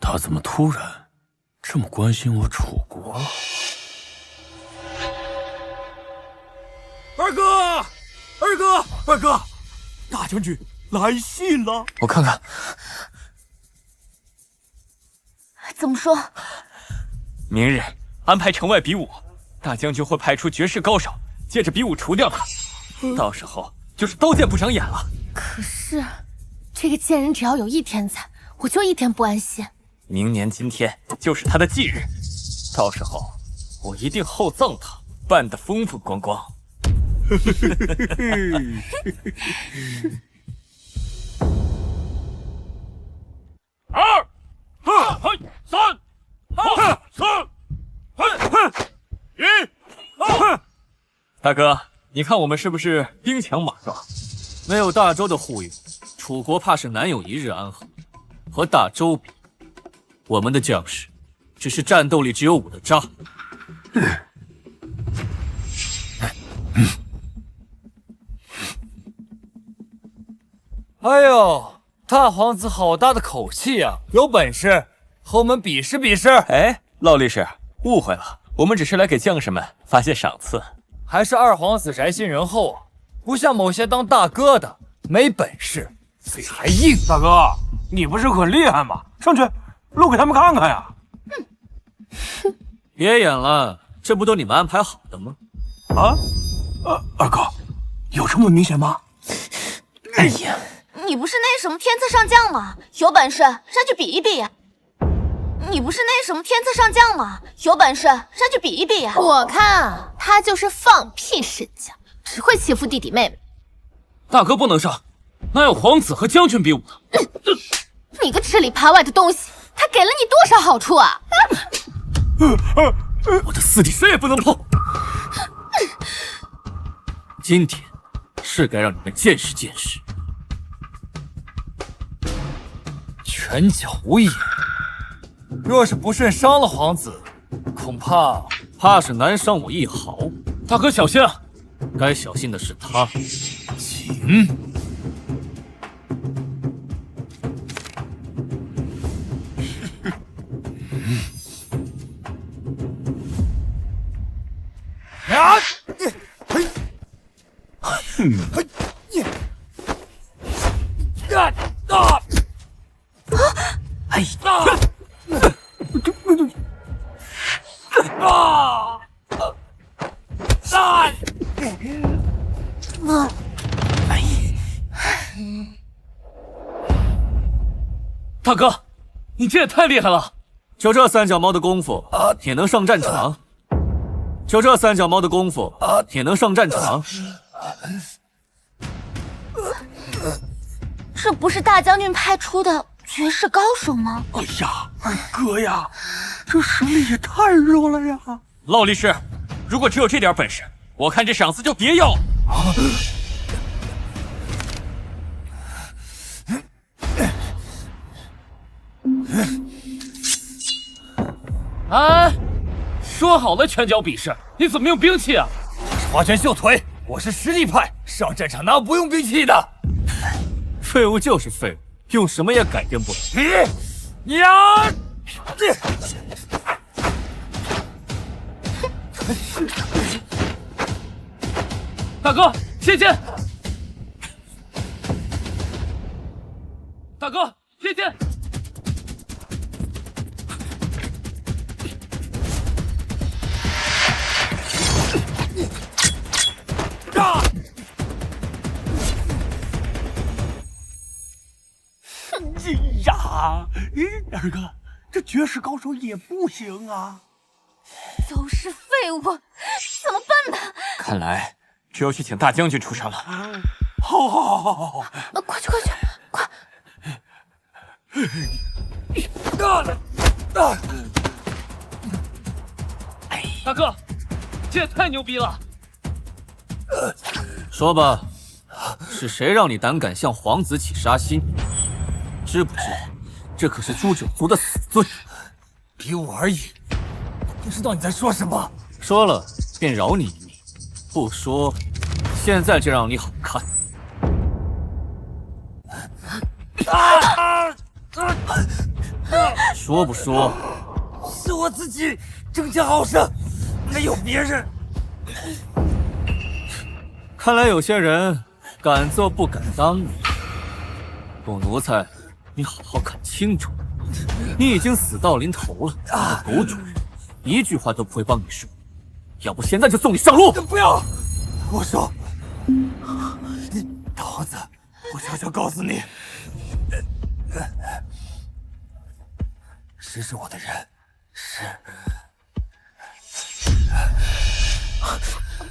他怎么突然这么关心我楚国了？二哥，二哥，二哥，大将军来信了。我看看。怎么说？明日安排城外比武，大将军会派出绝世高手，借着比武除掉他。到时候就是刀剑不长眼了。可是，这个贱人只要有一天在，我就一天不安心。明年今天就是他的忌日，到时候我一定厚葬他，办得风风光光。二、三、四、一。大哥，你看我们是不是兵强马壮？没有大周的护佑，楚国怕是难有一日安和。和大周比，我们的将士只是战斗力只有5的渣。哎呦，大皇子好大的口气呀！有本事和我们比试比试！哎，老力士，误会了，我们只是来给将士们发些赏赐。还是二皇子宅心仁厚啊，不像某些当大哥的没本事，嘴还硬。大哥，你不是很厉害吗？上去露给他们看看呀！别演了，这不都你们安排好的吗？啊？二哥，有这么明显吗？哎呀，你不是那什么天策上将吗？有本事上去比一比呀！你不是那什么天策上将吗？有本事上去比一比呀！我看啊，他就是放屁神将，只会欺负弟弟妹妹。大哥不能上，哪有皇子和将军比武的？你个吃里扒外的东西，他给了你多少好处啊？我的四弟谁也不能碰。今天是该让你们见识见识。拳脚无野，若是不慎伤了皇子，恐怕是难伤我一毫。大哥小心啊！该小心的是他。请。啊！大哥，你这也太厉害了！就这三脚猫的功夫也能上战场？就这三脚猫的功夫也能上战场？这不是大将军派出的绝世高手吗？哎呀，二哥呀，这实力也太弱了呀！老力士，如果只有这点本事，我看这赏赐就别要了。哎，说好了拳脚比试，你怎么用兵器啊？我是花拳绣腿，我是实力派，上战场哪有不用兵器的？废物就是废物，用什么也改变不了。你呀！大哥，谢剑！大哥，谢剑！二哥，这绝世高手也不行啊！都是废物，怎么办呢？看来只有去请大将军出山了。好，快去，快！大哥，这也太牛逼了！说吧，是谁让你胆敢向皇子起杀心？知不知这可是诛九族的死罪？比武而已，我不知道你在说什么。说了便饶你一命，不说，现在就让你好看。说不说？是我自己争强好胜，没有别人。看来有些人敢做不敢当呢。狗奴才，你好好看清楚，你已经死到临头了。狗主人一句话都不会帮你说，要不现在就送你上路。不要！我说，大王子，我悄悄告诉你，指使我的人是。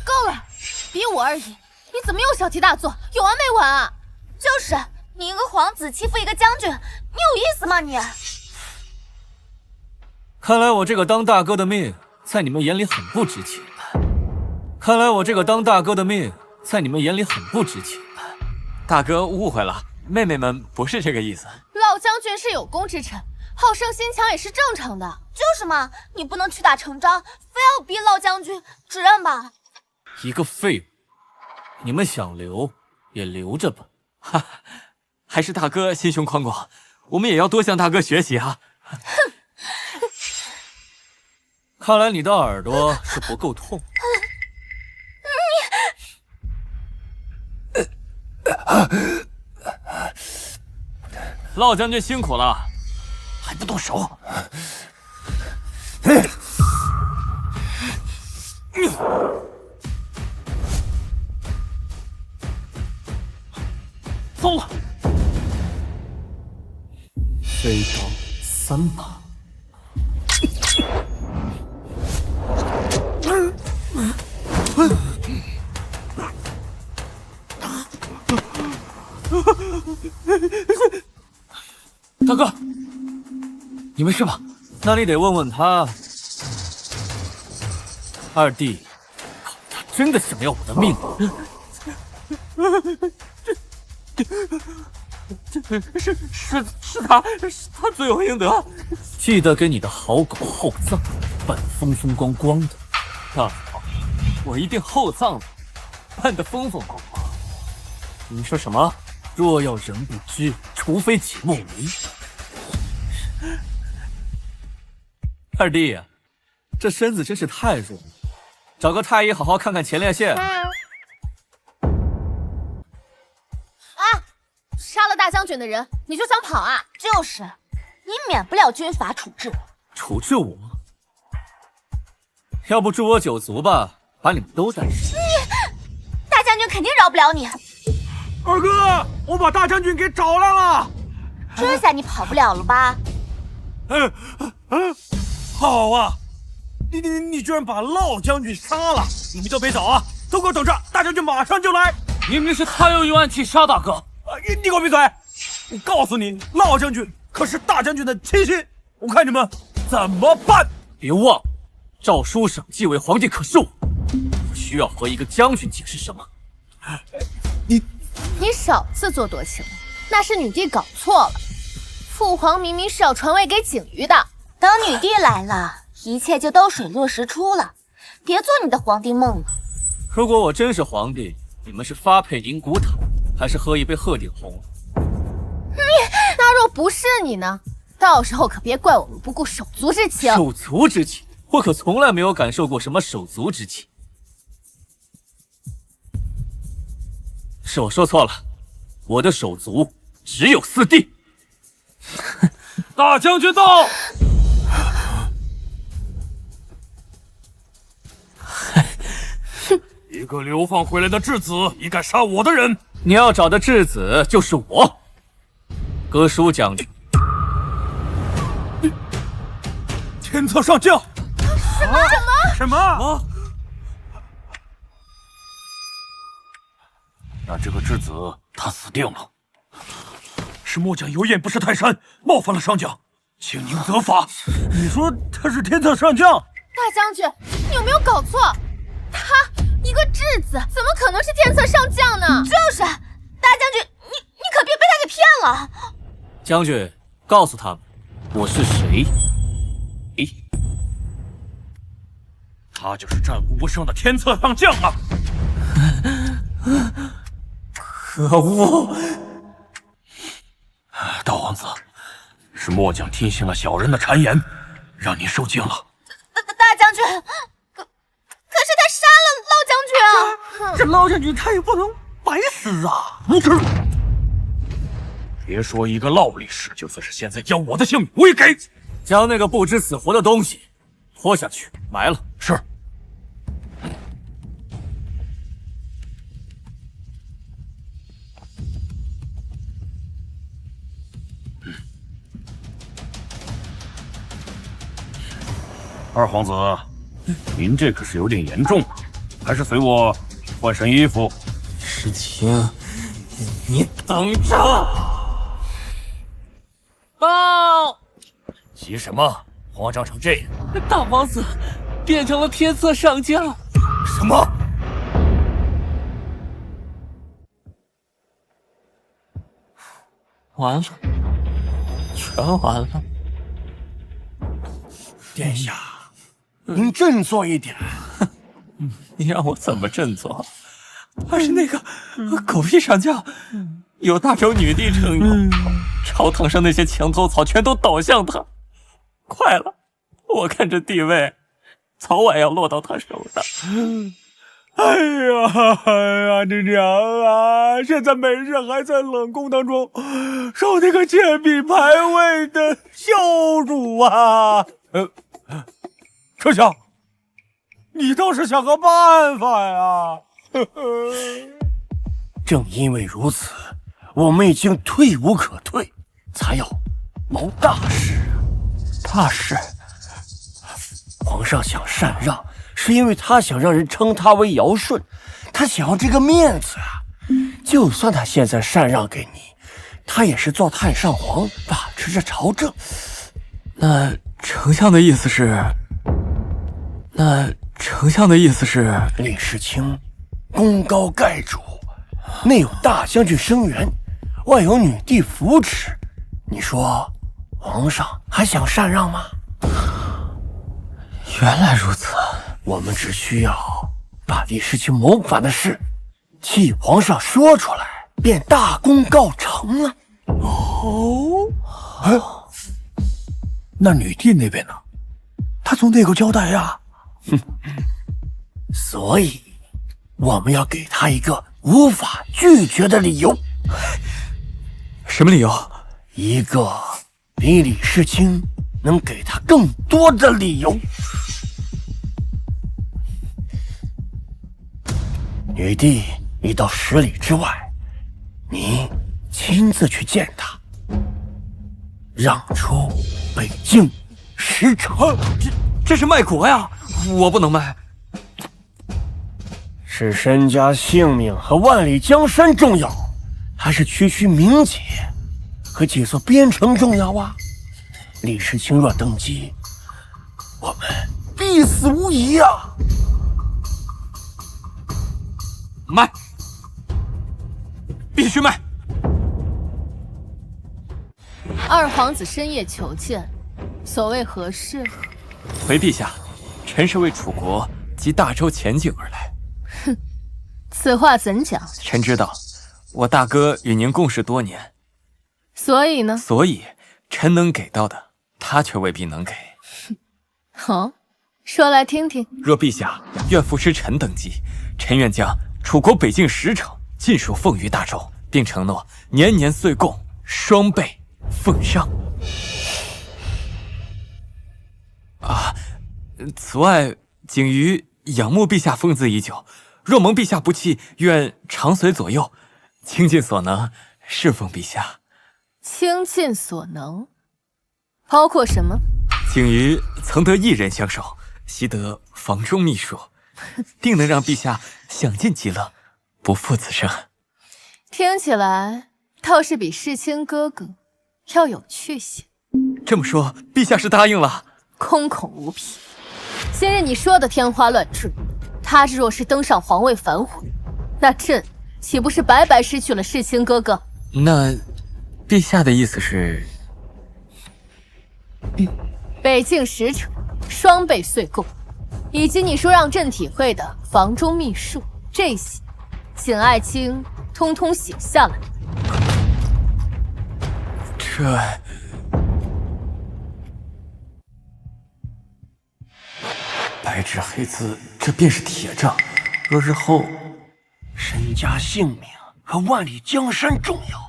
够了，比武而已，你怎么又小题大做，有完没完啊？就是，你一个皇子欺负一个将军，你有意思吗你？看来我这个当大哥的命，在你们眼里很不值钱。看来我这个当大哥的命，在你们眼里很不值钱。大哥误会了，妹妹们不是这个意思。老将军是有功之臣，好胜心强也是正常的。就是嘛，你不能屈打成招，非要逼老将军指认吧。一个废物，你们想留也留着吧。哈，还是大哥心胸宽广，我们也要多向大哥学习啊。哼，看来你的耳朵是不够痛。老将军辛苦了，还不动手！糟了，飞刀3把。大哥，你没事吧？那你得问问他。二弟，他真的想要我的命吗？是他罪有应得。记得给你的好狗厚葬，办得风风光光的。大好，我一定厚葬的，办得风风光光。你说什么？若要人不知，除非己莫为。二弟呀，这身子真是太弱了，找个太医好好看看前列腺。杀了大将军的人，你就想跑啊？就是，你免不了军法处置。处置我？要不诛我9族吧，把你们都带上。大将军肯定饶不了你。二哥，我把大将军给找来了。这下你跑不了了吧？好啊！你居然把老将军杀了！你们都别走啊，都给我等着！大将军马上就来。明明是他要用暗器杀大哥。你给我闭嘴！我告诉你，老将军可是大将军的亲信，我看你们怎么办！别忘了，诏书上继位皇帝可是我，不需要和一个将军解释什么。你少自作多情了，那是女帝搞错了。父皇明明是要传位给景瑜的，等女帝来了，一切就都水落石出了。别做你的皇帝梦了。如果我真是皇帝，你们是发配宁古塔，还是喝一杯鹤顶红？那若不是你呢？到时候可别怪我们不顾手足之情。手足之情，我可从来没有感受过什么手足之情。是我说错了，我的手足只有4弟。大将军到！一个流放回来的质子，一敢杀我的人，你要找的质子就是我，哥舒将军。天策上将！什么？那这个质子他死定了。是末将有眼不识泰山，冒犯了上将，请您责罚。你说他是天策上将？大将军，你有没有搞错？他一个质子，怎么可能是天策上将呢？就是，大将军，你可别被他给骗了。将军，告诉他们我是谁。他就是战无不胜的天策上将啊！可恶！大王子，是末将听信了小人的谗言，让您受惊了。大将军，可是他杀了老将军啊！这老将军他也不能白死啊！无耻！别说一个老力士，就算是现在要我的性命，我也给。将那个不知死活的东西拖下去，埋了。是。二皇子，您这可是有点严重，还是随我换身衣服。世清，你等着！报！急什么？慌张成这样！大王子变成了天策上将。什么？完了，全完了。殿下，您振作一点。你让我怎么振作？他是那个狗屁上将，有大周女帝撑腰，朝堂上那些墙头草全都倒向他。快了，我看这地位早晚要落到他手上。哎呀，你娘啊！现在每日还在冷宫当中受那个贱婢排位的羞辱啊！丞相，你倒是想个办法呀！正因为如此，我们已经退无可退，才要谋大事。大事？皇上想禅让，是因为他想让人称他为尧舜，他想要这个面子啊。就算他现在禅让给你，他也是做太上皇，把持着朝政。那丞相的意思是？李世清功高盖主，内有大将军声援，外有女帝扶持，你说皇上还想禅让吗？原来如此，我们只需要把李世清谋反的事替皇上说出来，便大功告成了。那女帝那边呢？她从哪个交代呀？所以我们要给他一个无法拒绝的理由。什么理由？一个比李世清能给他更多的理由。女帝已到10里之外，你亲自去见她，让出北境10城。这是卖国呀！我不能卖。是身家性命和万里江山重要，还是区区名节和几座边城重要啊？李世清若登基，我们必死无疑啊！卖，必须卖！二皇子深夜求见，所谓何事？回陛下，臣是为楚国及大周前景而来。哼，此话怎讲？臣知道，我大哥与您共事多年，所以呢？所以臣能给到的，他却未必能给。好，说来听听。若陛下愿扶持臣登基，臣愿将楚国北境10城尽数奉于大周，并承诺年年岁贡，双倍奉上。此外，景瑜仰慕陛下风姿已久，若蒙陛下不弃，愿常随左右，倾尽所能侍奉陛下。倾尽所能，包括什么？景瑜曾得一人相授，习得房中秘术，定能让陛下享尽极乐，不负此生。听起来倒是比世清哥哥要有趣些。这么说，陛下是答应了？空口无凭。先日你说的天花乱坠，他日若是登上皇位反悔，那朕岂不是白白失去了世清哥哥？那，陛下的意思是？北境使者双倍岁贡，以及你说让朕体会的房中秘术，这些，请爱卿通通写下来。这白纸黑字，这便是铁证。若日后身家性命和万里江山重要，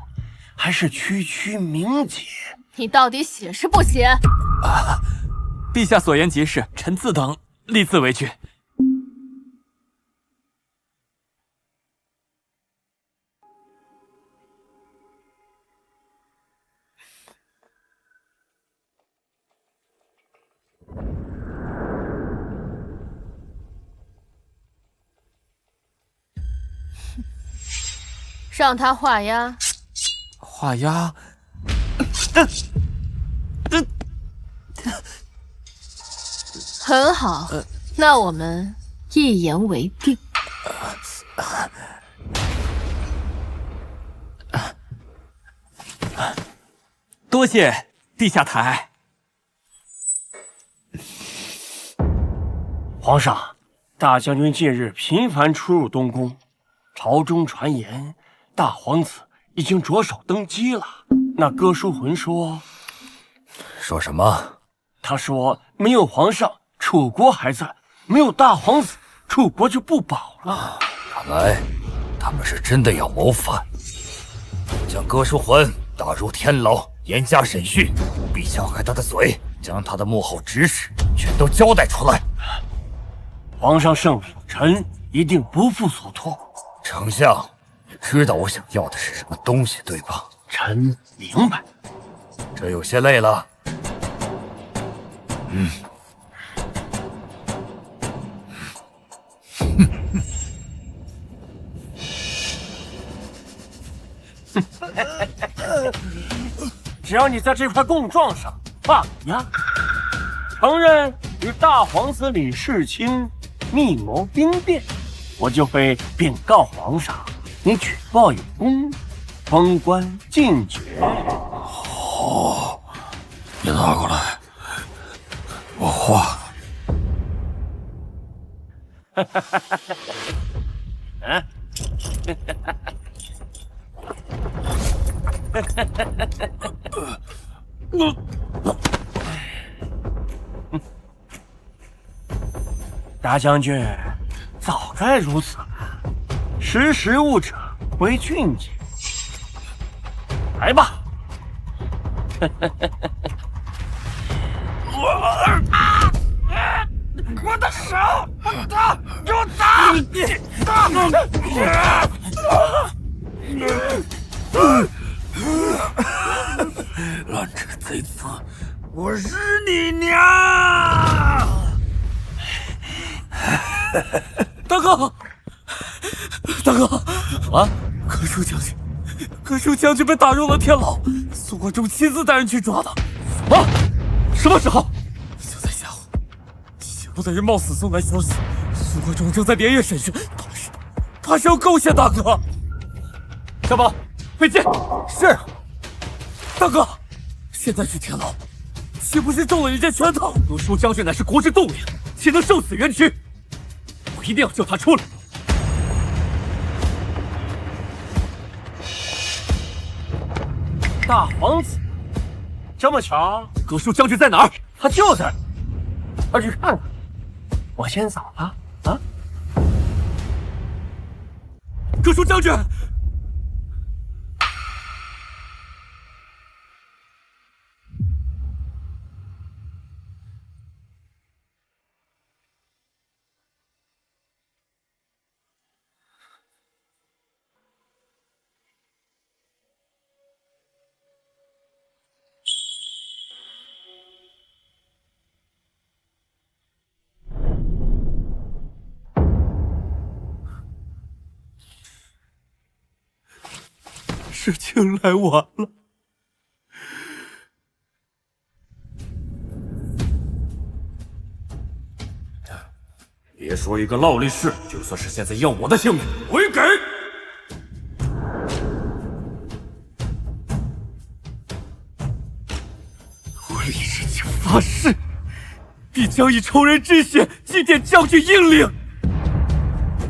还是区区名节？你到底写是不写？陛下所言极是，臣自等立字为据。让他画押。画押？很好，那我们一言为定。多谢陛下抬爱。皇上，大将军近日频繁出入东宫，朝中传言大皇子已经着手登基了。那哥叔魂说什么？他说没有皇上，楚国还在；没有大皇子，楚国就不保了。看来他们是真的要谋反，将哥叔魂打入天牢，严加审讯，务必撬开他的嘴，将他的幕后指使全都交代出来。皇上圣明，臣一定不负所托。丞相，你知道我想要的是什么东西，对吧？臣明白。这有些累了。只要你在这块供状上画押，承认与大皇子李世清密谋兵变，我就会禀告皇上，你举报有功，封官进爵。好，你拿过来，我画。嗯。大将军，早该如此了。识时务者为俊杰。来吧。我的手！给我打！乱臣贼子，我日你娘！大哥，大哥，啊！柯叔将军被打入了天牢，苏国忠亲自带人去抓的。什么时候？就在下午，写部的人冒死送来消息，苏国忠正在连夜审讯，他是要构陷大哥。小宝，飞剑。是。大哥，现在去天牢，岂不是中了人家圈套？卢叔将军乃是国之栋梁，岂能受此冤屈？我一定要救他出来。大皇子，这么巧？葛叔将军在哪儿？他就在，快去看看。我先走了啊！葛叔将军。事情来晚了。别说一个劳力士，就算是现在要我的性命，我也给。我立誓请发誓，必将以仇人之血祭奠将军英灵。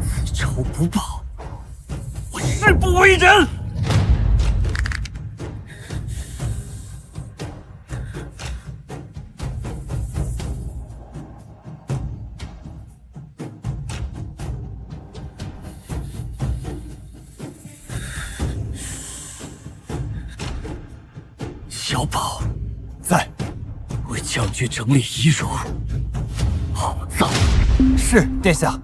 此仇不报，我誓不为人。小宝在，为将军整理遗容，好葬。是，殿下。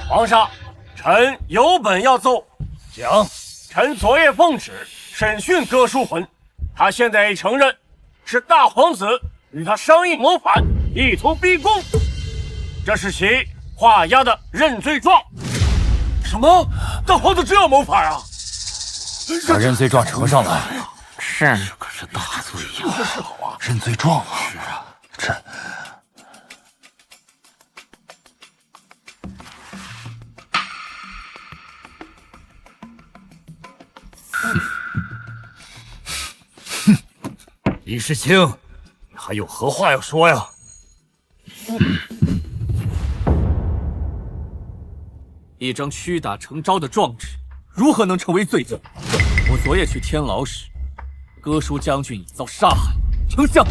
皇上，臣有本要奏。讲。臣昨夜奉旨审讯哥舒魂，他现在已承认是大皇子与他商议谋反，意图逼宫，这是其画押的认罪状。什么？大皇子真要谋反啊？把认罪状呈上来。是，这可是大罪呀！是好啊，认罪状啊！是啊，这。李世清，你还有何话要说呀？一张屈打成招的状纸，如何能成为罪证？我昨夜去天牢时，哥舒将军已遭杀害。丞相，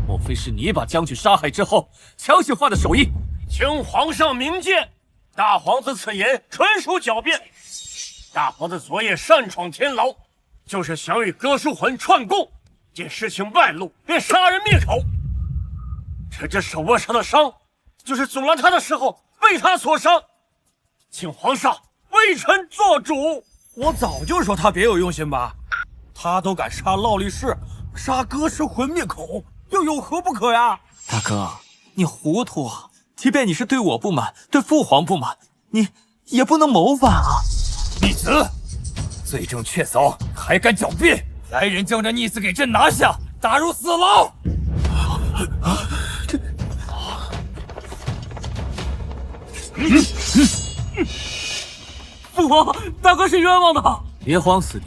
莫非是你把将军杀害之后强行画的手印？请皇上明鉴，大皇子此言纯属狡辩。大皇子昨夜擅闯天牢，就是想与哥舒魂串供，见事情败露，便杀人灭口。这手腕上的伤，就是阻拦他的时候被他所伤。请皇上为臣做主。我早就说他别有用心吧，他都敢杀劳力士，杀哥舒魂灭口，又有何不可呀？大哥，你糊涂啊！即便你是对我不满，对父皇不满，你也不能谋反啊！逆子，罪证确凿，还敢狡辩！来人，将这逆子给朕拿下，打入死牢！父皇，大哥是冤枉的。别慌，四弟，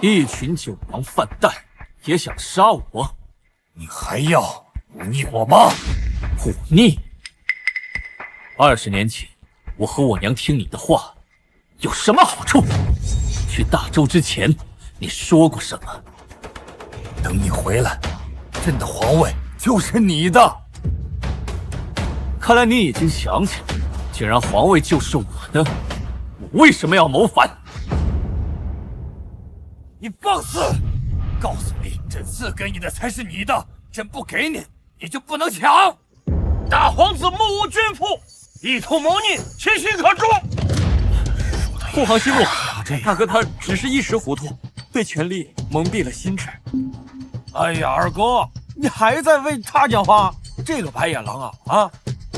一群酒王饭袋也想杀我？你还要忤逆我吗？忤逆？20年前，我和我娘听你的话，有什么好处？去大周之前，你说过什么？等你回来，朕的皇位就是你的。看来你已经想起来，既然皇位就是我的，我为什么要谋反？你放肆！告诉你，朕赐给你的才是你的，朕不给你，你就不能抢。大皇子目无君父，意图谋逆，其心可诛。父皇息怒，大哥他只是一时糊涂，被权力蒙蔽了心智。哎呀，二哥，你还在为他讲话？这个白眼狼啊，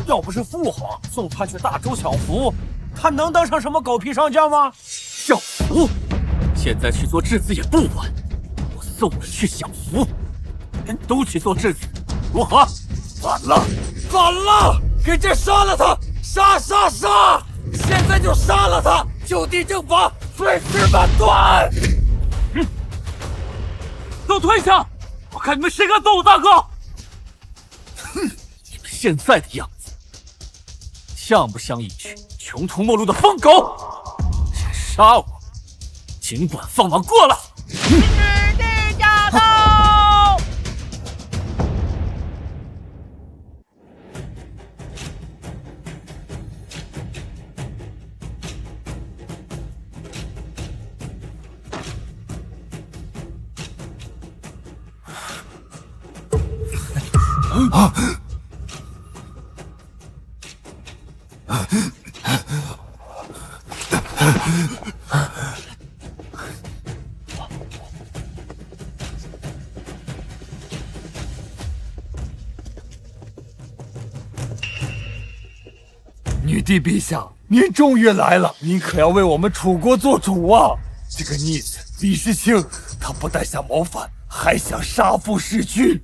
要不是父皇送他去大周享福，他能当上什么狗皮上将吗？享福，现在去做质子也不晚。我送你去享福，人都去做质子，如何？反了，反了！给朕杀了他！杀杀杀！现在就杀了他！就地正法，碎尸万段！都退下！我看你们谁敢动我大哥！哼，你们现在的样子，像不像一群穷途末路的疯狗？想杀我，尽管放马过来！指地驾到！帝陛下，您终于来了，您可要为我们楚国做主啊！这个逆子李世清，他不但想谋反，还想杀父弑君。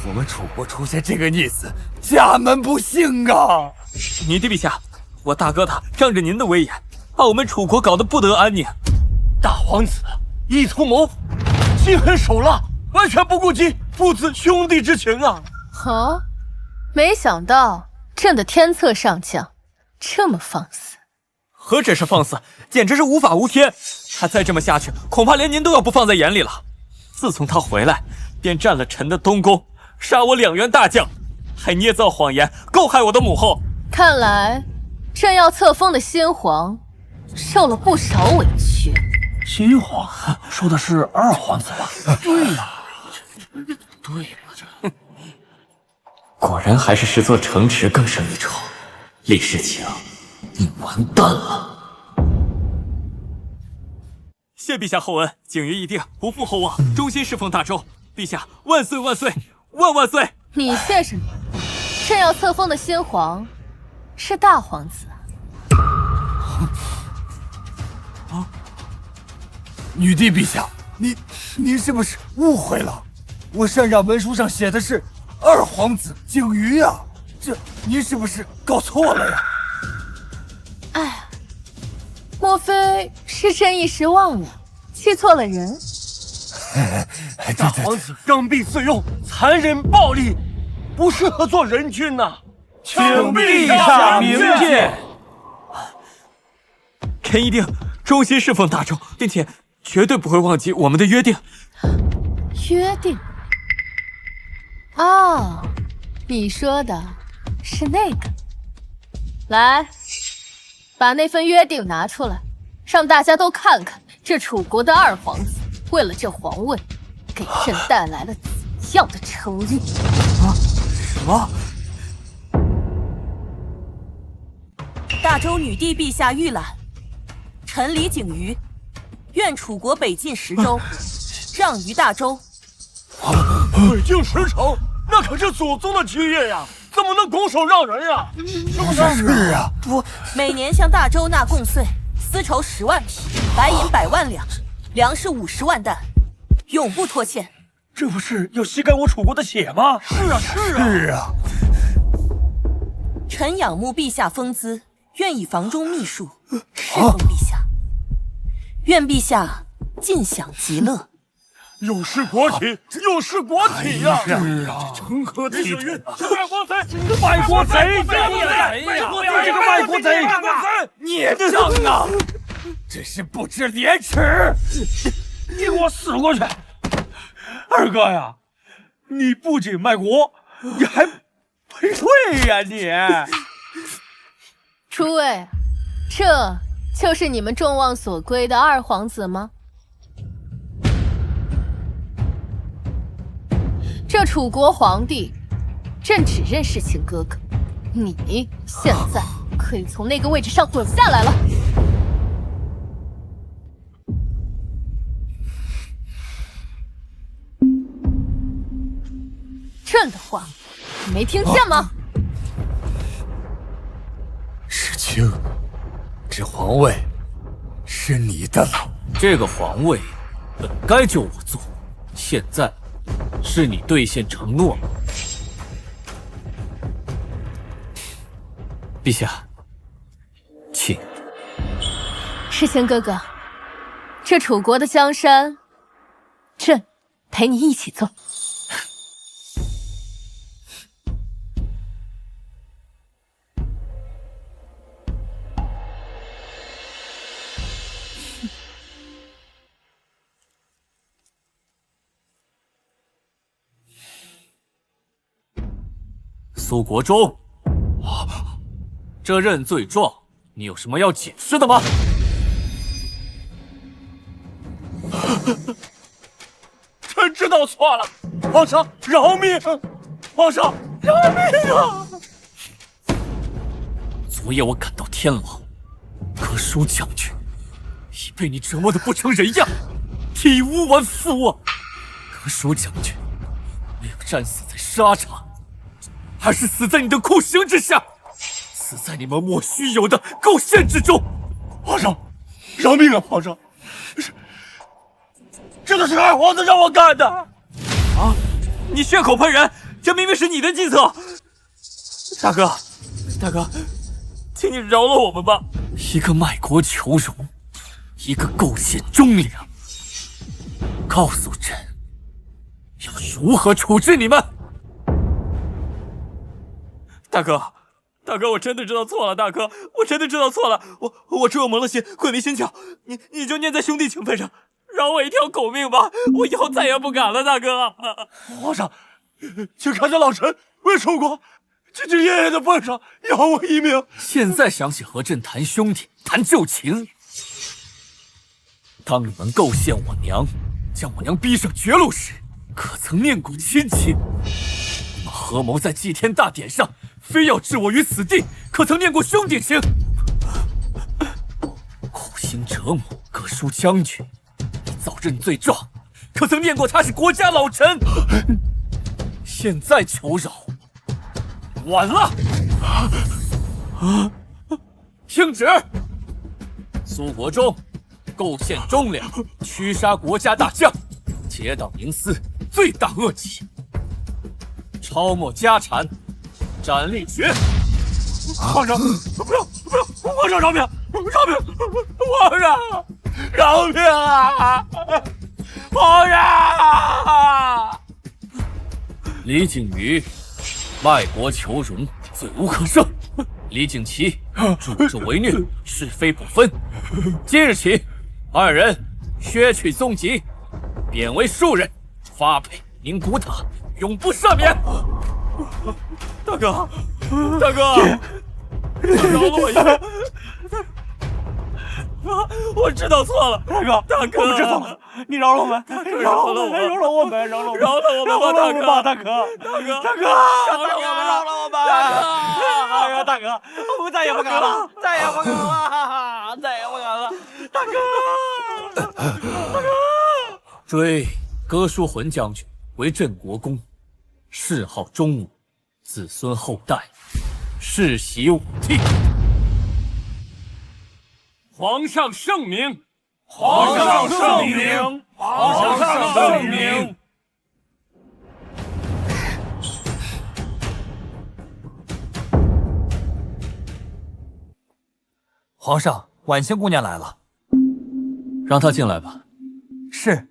我们楚国出现这个逆子，家门不幸啊！女帝陛下，我大哥他仗着您的威严，把我们楚国搞得不得安宁。大皇子意图谋反，心狠手辣，完全不顾及父子兄弟之情啊！哦，没想到朕的天策上将这么放肆。何止是放肆，简直是无法无天！他再这么下去，恐怕连您都要不放在眼里了。自从他回来，便占了臣的东宫，杀我2员大将，还捏造谎言构害我的母后。看来朕要册封的先皇受了不少委屈。新皇说的是二皇子吧？对呀，对呀，果然还是视作城池更胜一筹。李世清，你完蛋了！谢陛下厚恩，景瑜一定不负厚望，忠心侍奉大周。陛下万岁万岁万万岁！你谢什么？朕要册封的先皇是大皇子啊！女帝陛下，您是不是误会了？我禅让文书上写的是二皇子景瑜呀，这您是不是搞错了呀？哎呀，莫非是朕一时忘了，记错了人？大皇子刚愎自用，残忍暴力，不适合做人君呐！请陛下明鉴。臣一定忠心侍奉大周，并且绝对不会忘记我们的约定。约定？哦，你说的是那个。来，把那份约定拿出来，让大家都看看这楚国的二皇子为了这皇位，给朕带来了怎样的成绩。啊？什么？大周女帝陛下御览，臣李景瑜，愿楚国北进10州，让于大周。北境10城，那可是祖宗的基业呀，怎么能拱手让人呀？是不是？是啊，不，每年向大周纳贡税，丝绸10万匹，白银100万两，粮食50万担，永不拖欠。这不是要吸干我楚国的血吗？是啊，是啊，是啊。臣仰慕陛下风姿，愿以房中秘术侍奉陛下，愿陛下尽享极乐。有失国体，有失国体呀！是啊，成何体统？卖国贼，卖国贼！这个卖国贼，孽障啊！真是不知廉耻！你给我死过去！二哥呀，你不仅卖国，你还赔税呀你！诸位，这就是你们众望所归的二皇子吗？这楚国皇帝，朕只认世情哥哥，你现在可以从那个位置上滚下来了。朕的话，你没听见吗？世清，这皇位是你的了。这个皇位本该就我做，现在是你兑现承诺了。陛下，请。世情哥哥，这楚国的江山，朕陪你一起做。苏国忠，这认罪状，你有什么要解释的吗？臣知道错了，皇上饶命！皇上饶命啊！昨夜我赶到天牢，可舒将军已被你折磨得不成人样，体无完肤啊！可舒将军没有战死在沙场，而是死在你的酷刑之下。死在你们莫须有的构陷之中。皇上，饶命啊！皇上，这都是二皇子让我干的。啊！你血口喷人，这明明是你的计策。大哥，大哥，请你饶了我们吧！一个卖国求荣，一个构陷忠良，告诉朕，要如何处置你们？大哥，大哥，我真的知道错了，大哥，我真的知道错了，我只有蒙了心，鬼迷心窍，你就念在兄弟情分上，饶我一条狗命吧，我以后再也不敢了，大哥。皇上，请看在老臣为楚国祭祭爷爷的份上，饶我一命。现在想起和朕谈兄弟，谈旧情。当你们构陷我娘，将我娘逼上绝路时，可曾念过亲情？你们合谋在祭天大典上，非要置我于死地，可曾念过兄弟情？苦心折磨各叔将军，你早认罪状，可曾念过他是国家老臣？现在求饶，晚了。听旨，苏国忠构陷忠良，驱杀国家大将，结党营私，罪大恶极，抄没家产，斩立决。皇上，不要！皇上饶命！皇上饶命啊！皇上！李景瑜卖国求荣，罪无可赦；李景琦助纣为虐，是非不分。今日起，二人削去宗籍，贬为庶人，发配宁古塔，永不赦免。大哥，饶了我一命！我知道错了，大哥，我们知道了，你饶了我们，饶了我们吧，大哥，饶了我们，大哥，我们再也不敢了，大哥，追哥舒浑将军为镇国公，谥号忠武，子孙后代世袭武帝。皇上圣明！皇上圣明！皇上圣明！皇上，婉清姑娘来了，让她进来吧。是。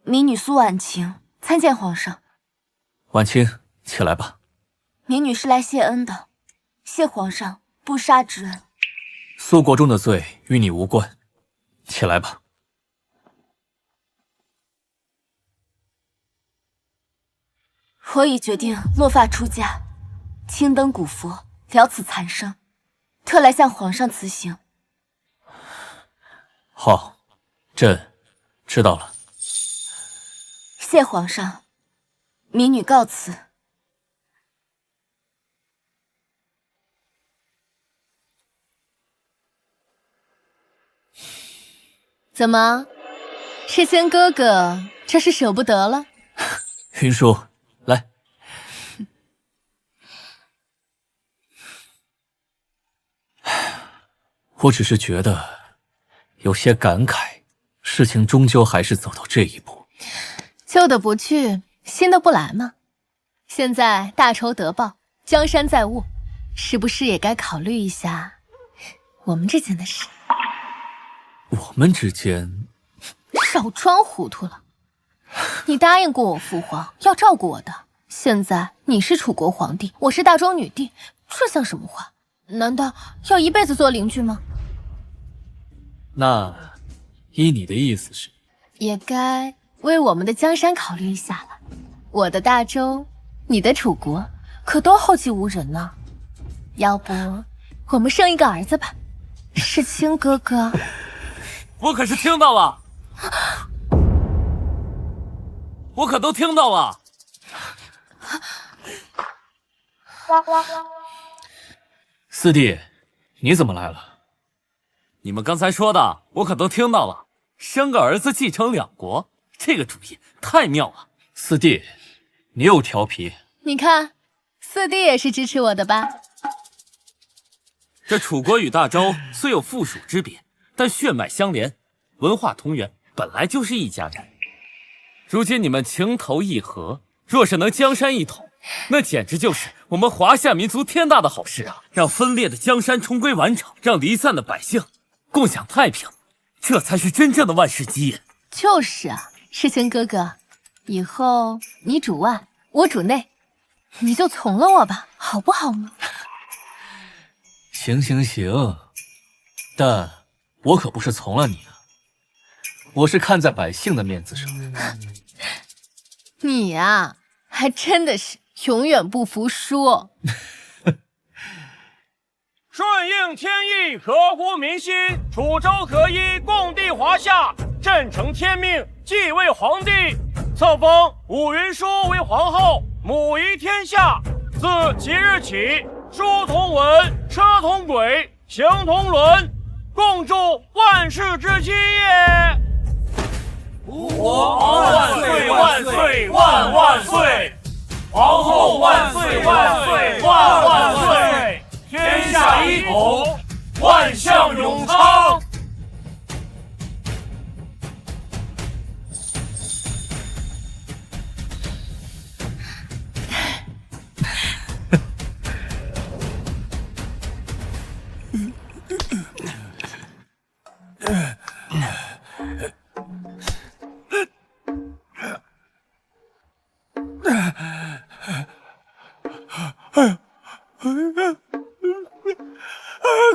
民女苏婉晴参见皇上。婉清，起来吧。民女是来谢恩的，谢皇上不杀之恩。苏国忠的罪与你无关，起来吧。我已决定落发出家，青灯古佛，了此残生，特来向皇上辞行。好，朕知道了。谢皇上，民女告辞。怎么，世谦哥哥这是舍不得了？云舒，来。我只是觉得有些感慨，事情终究还是走到这一步。旧的不去，新的不来嘛。现在大仇得报，江山在握，是不是也该考虑一下我们之间的事？我们之间？少装糊涂了！你答应过我父皇要照顾我的，现在你是楚国皇帝，我是大庄女帝，这像什么话？难道要一辈子做邻居吗？那依你的意思是，也该为我们的江山考虑一下了。我的大周，你的楚国，可都后继无人呢。要不我们生一个儿子吧？世清哥哥，我可是听到了，我可都听到了。四弟，你怎么来了？你们刚才说的，我可都听到了。生个儿子继承两国，这个主意太妙了。四弟，你又调皮。你看，四弟也是支持我的吧？这楚国与大周虽有附属之别，但血脉相连，文化同源，本来就是一家人。如今你们情投意合，若是能江山一统，那简直就是我们华夏民族天大的好事啊！让分裂的江山重归完整，让离散的百姓共享太平，这才是真正的万事基因。就是啊，世轩哥哥，以后你主外，我主内，你就从了我吧，好不好嘛？行行行，但我可不是从了你啊，我是看在百姓的面子上。你呀，还真的是永远不服输。顺应天意，合乎民心，楚周合一，共缔华夏。朕承天命，继位皇帝，册封武云舒为皇后，母仪天下。自即日起，书同文，车同轨，行同伦，共祝万世之基业。万岁万岁万万岁！皇后万岁万岁万万岁！天下一统，万象永昌。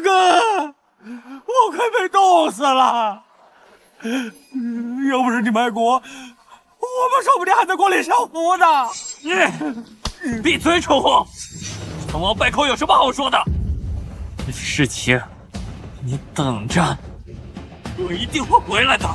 哥，我快被冻死了！要不是你卖国，我们说不定还在锅里享福呢。闭嘴，蠢货！成王败寇有什么好说的？事情，你等着，我一定会回来的。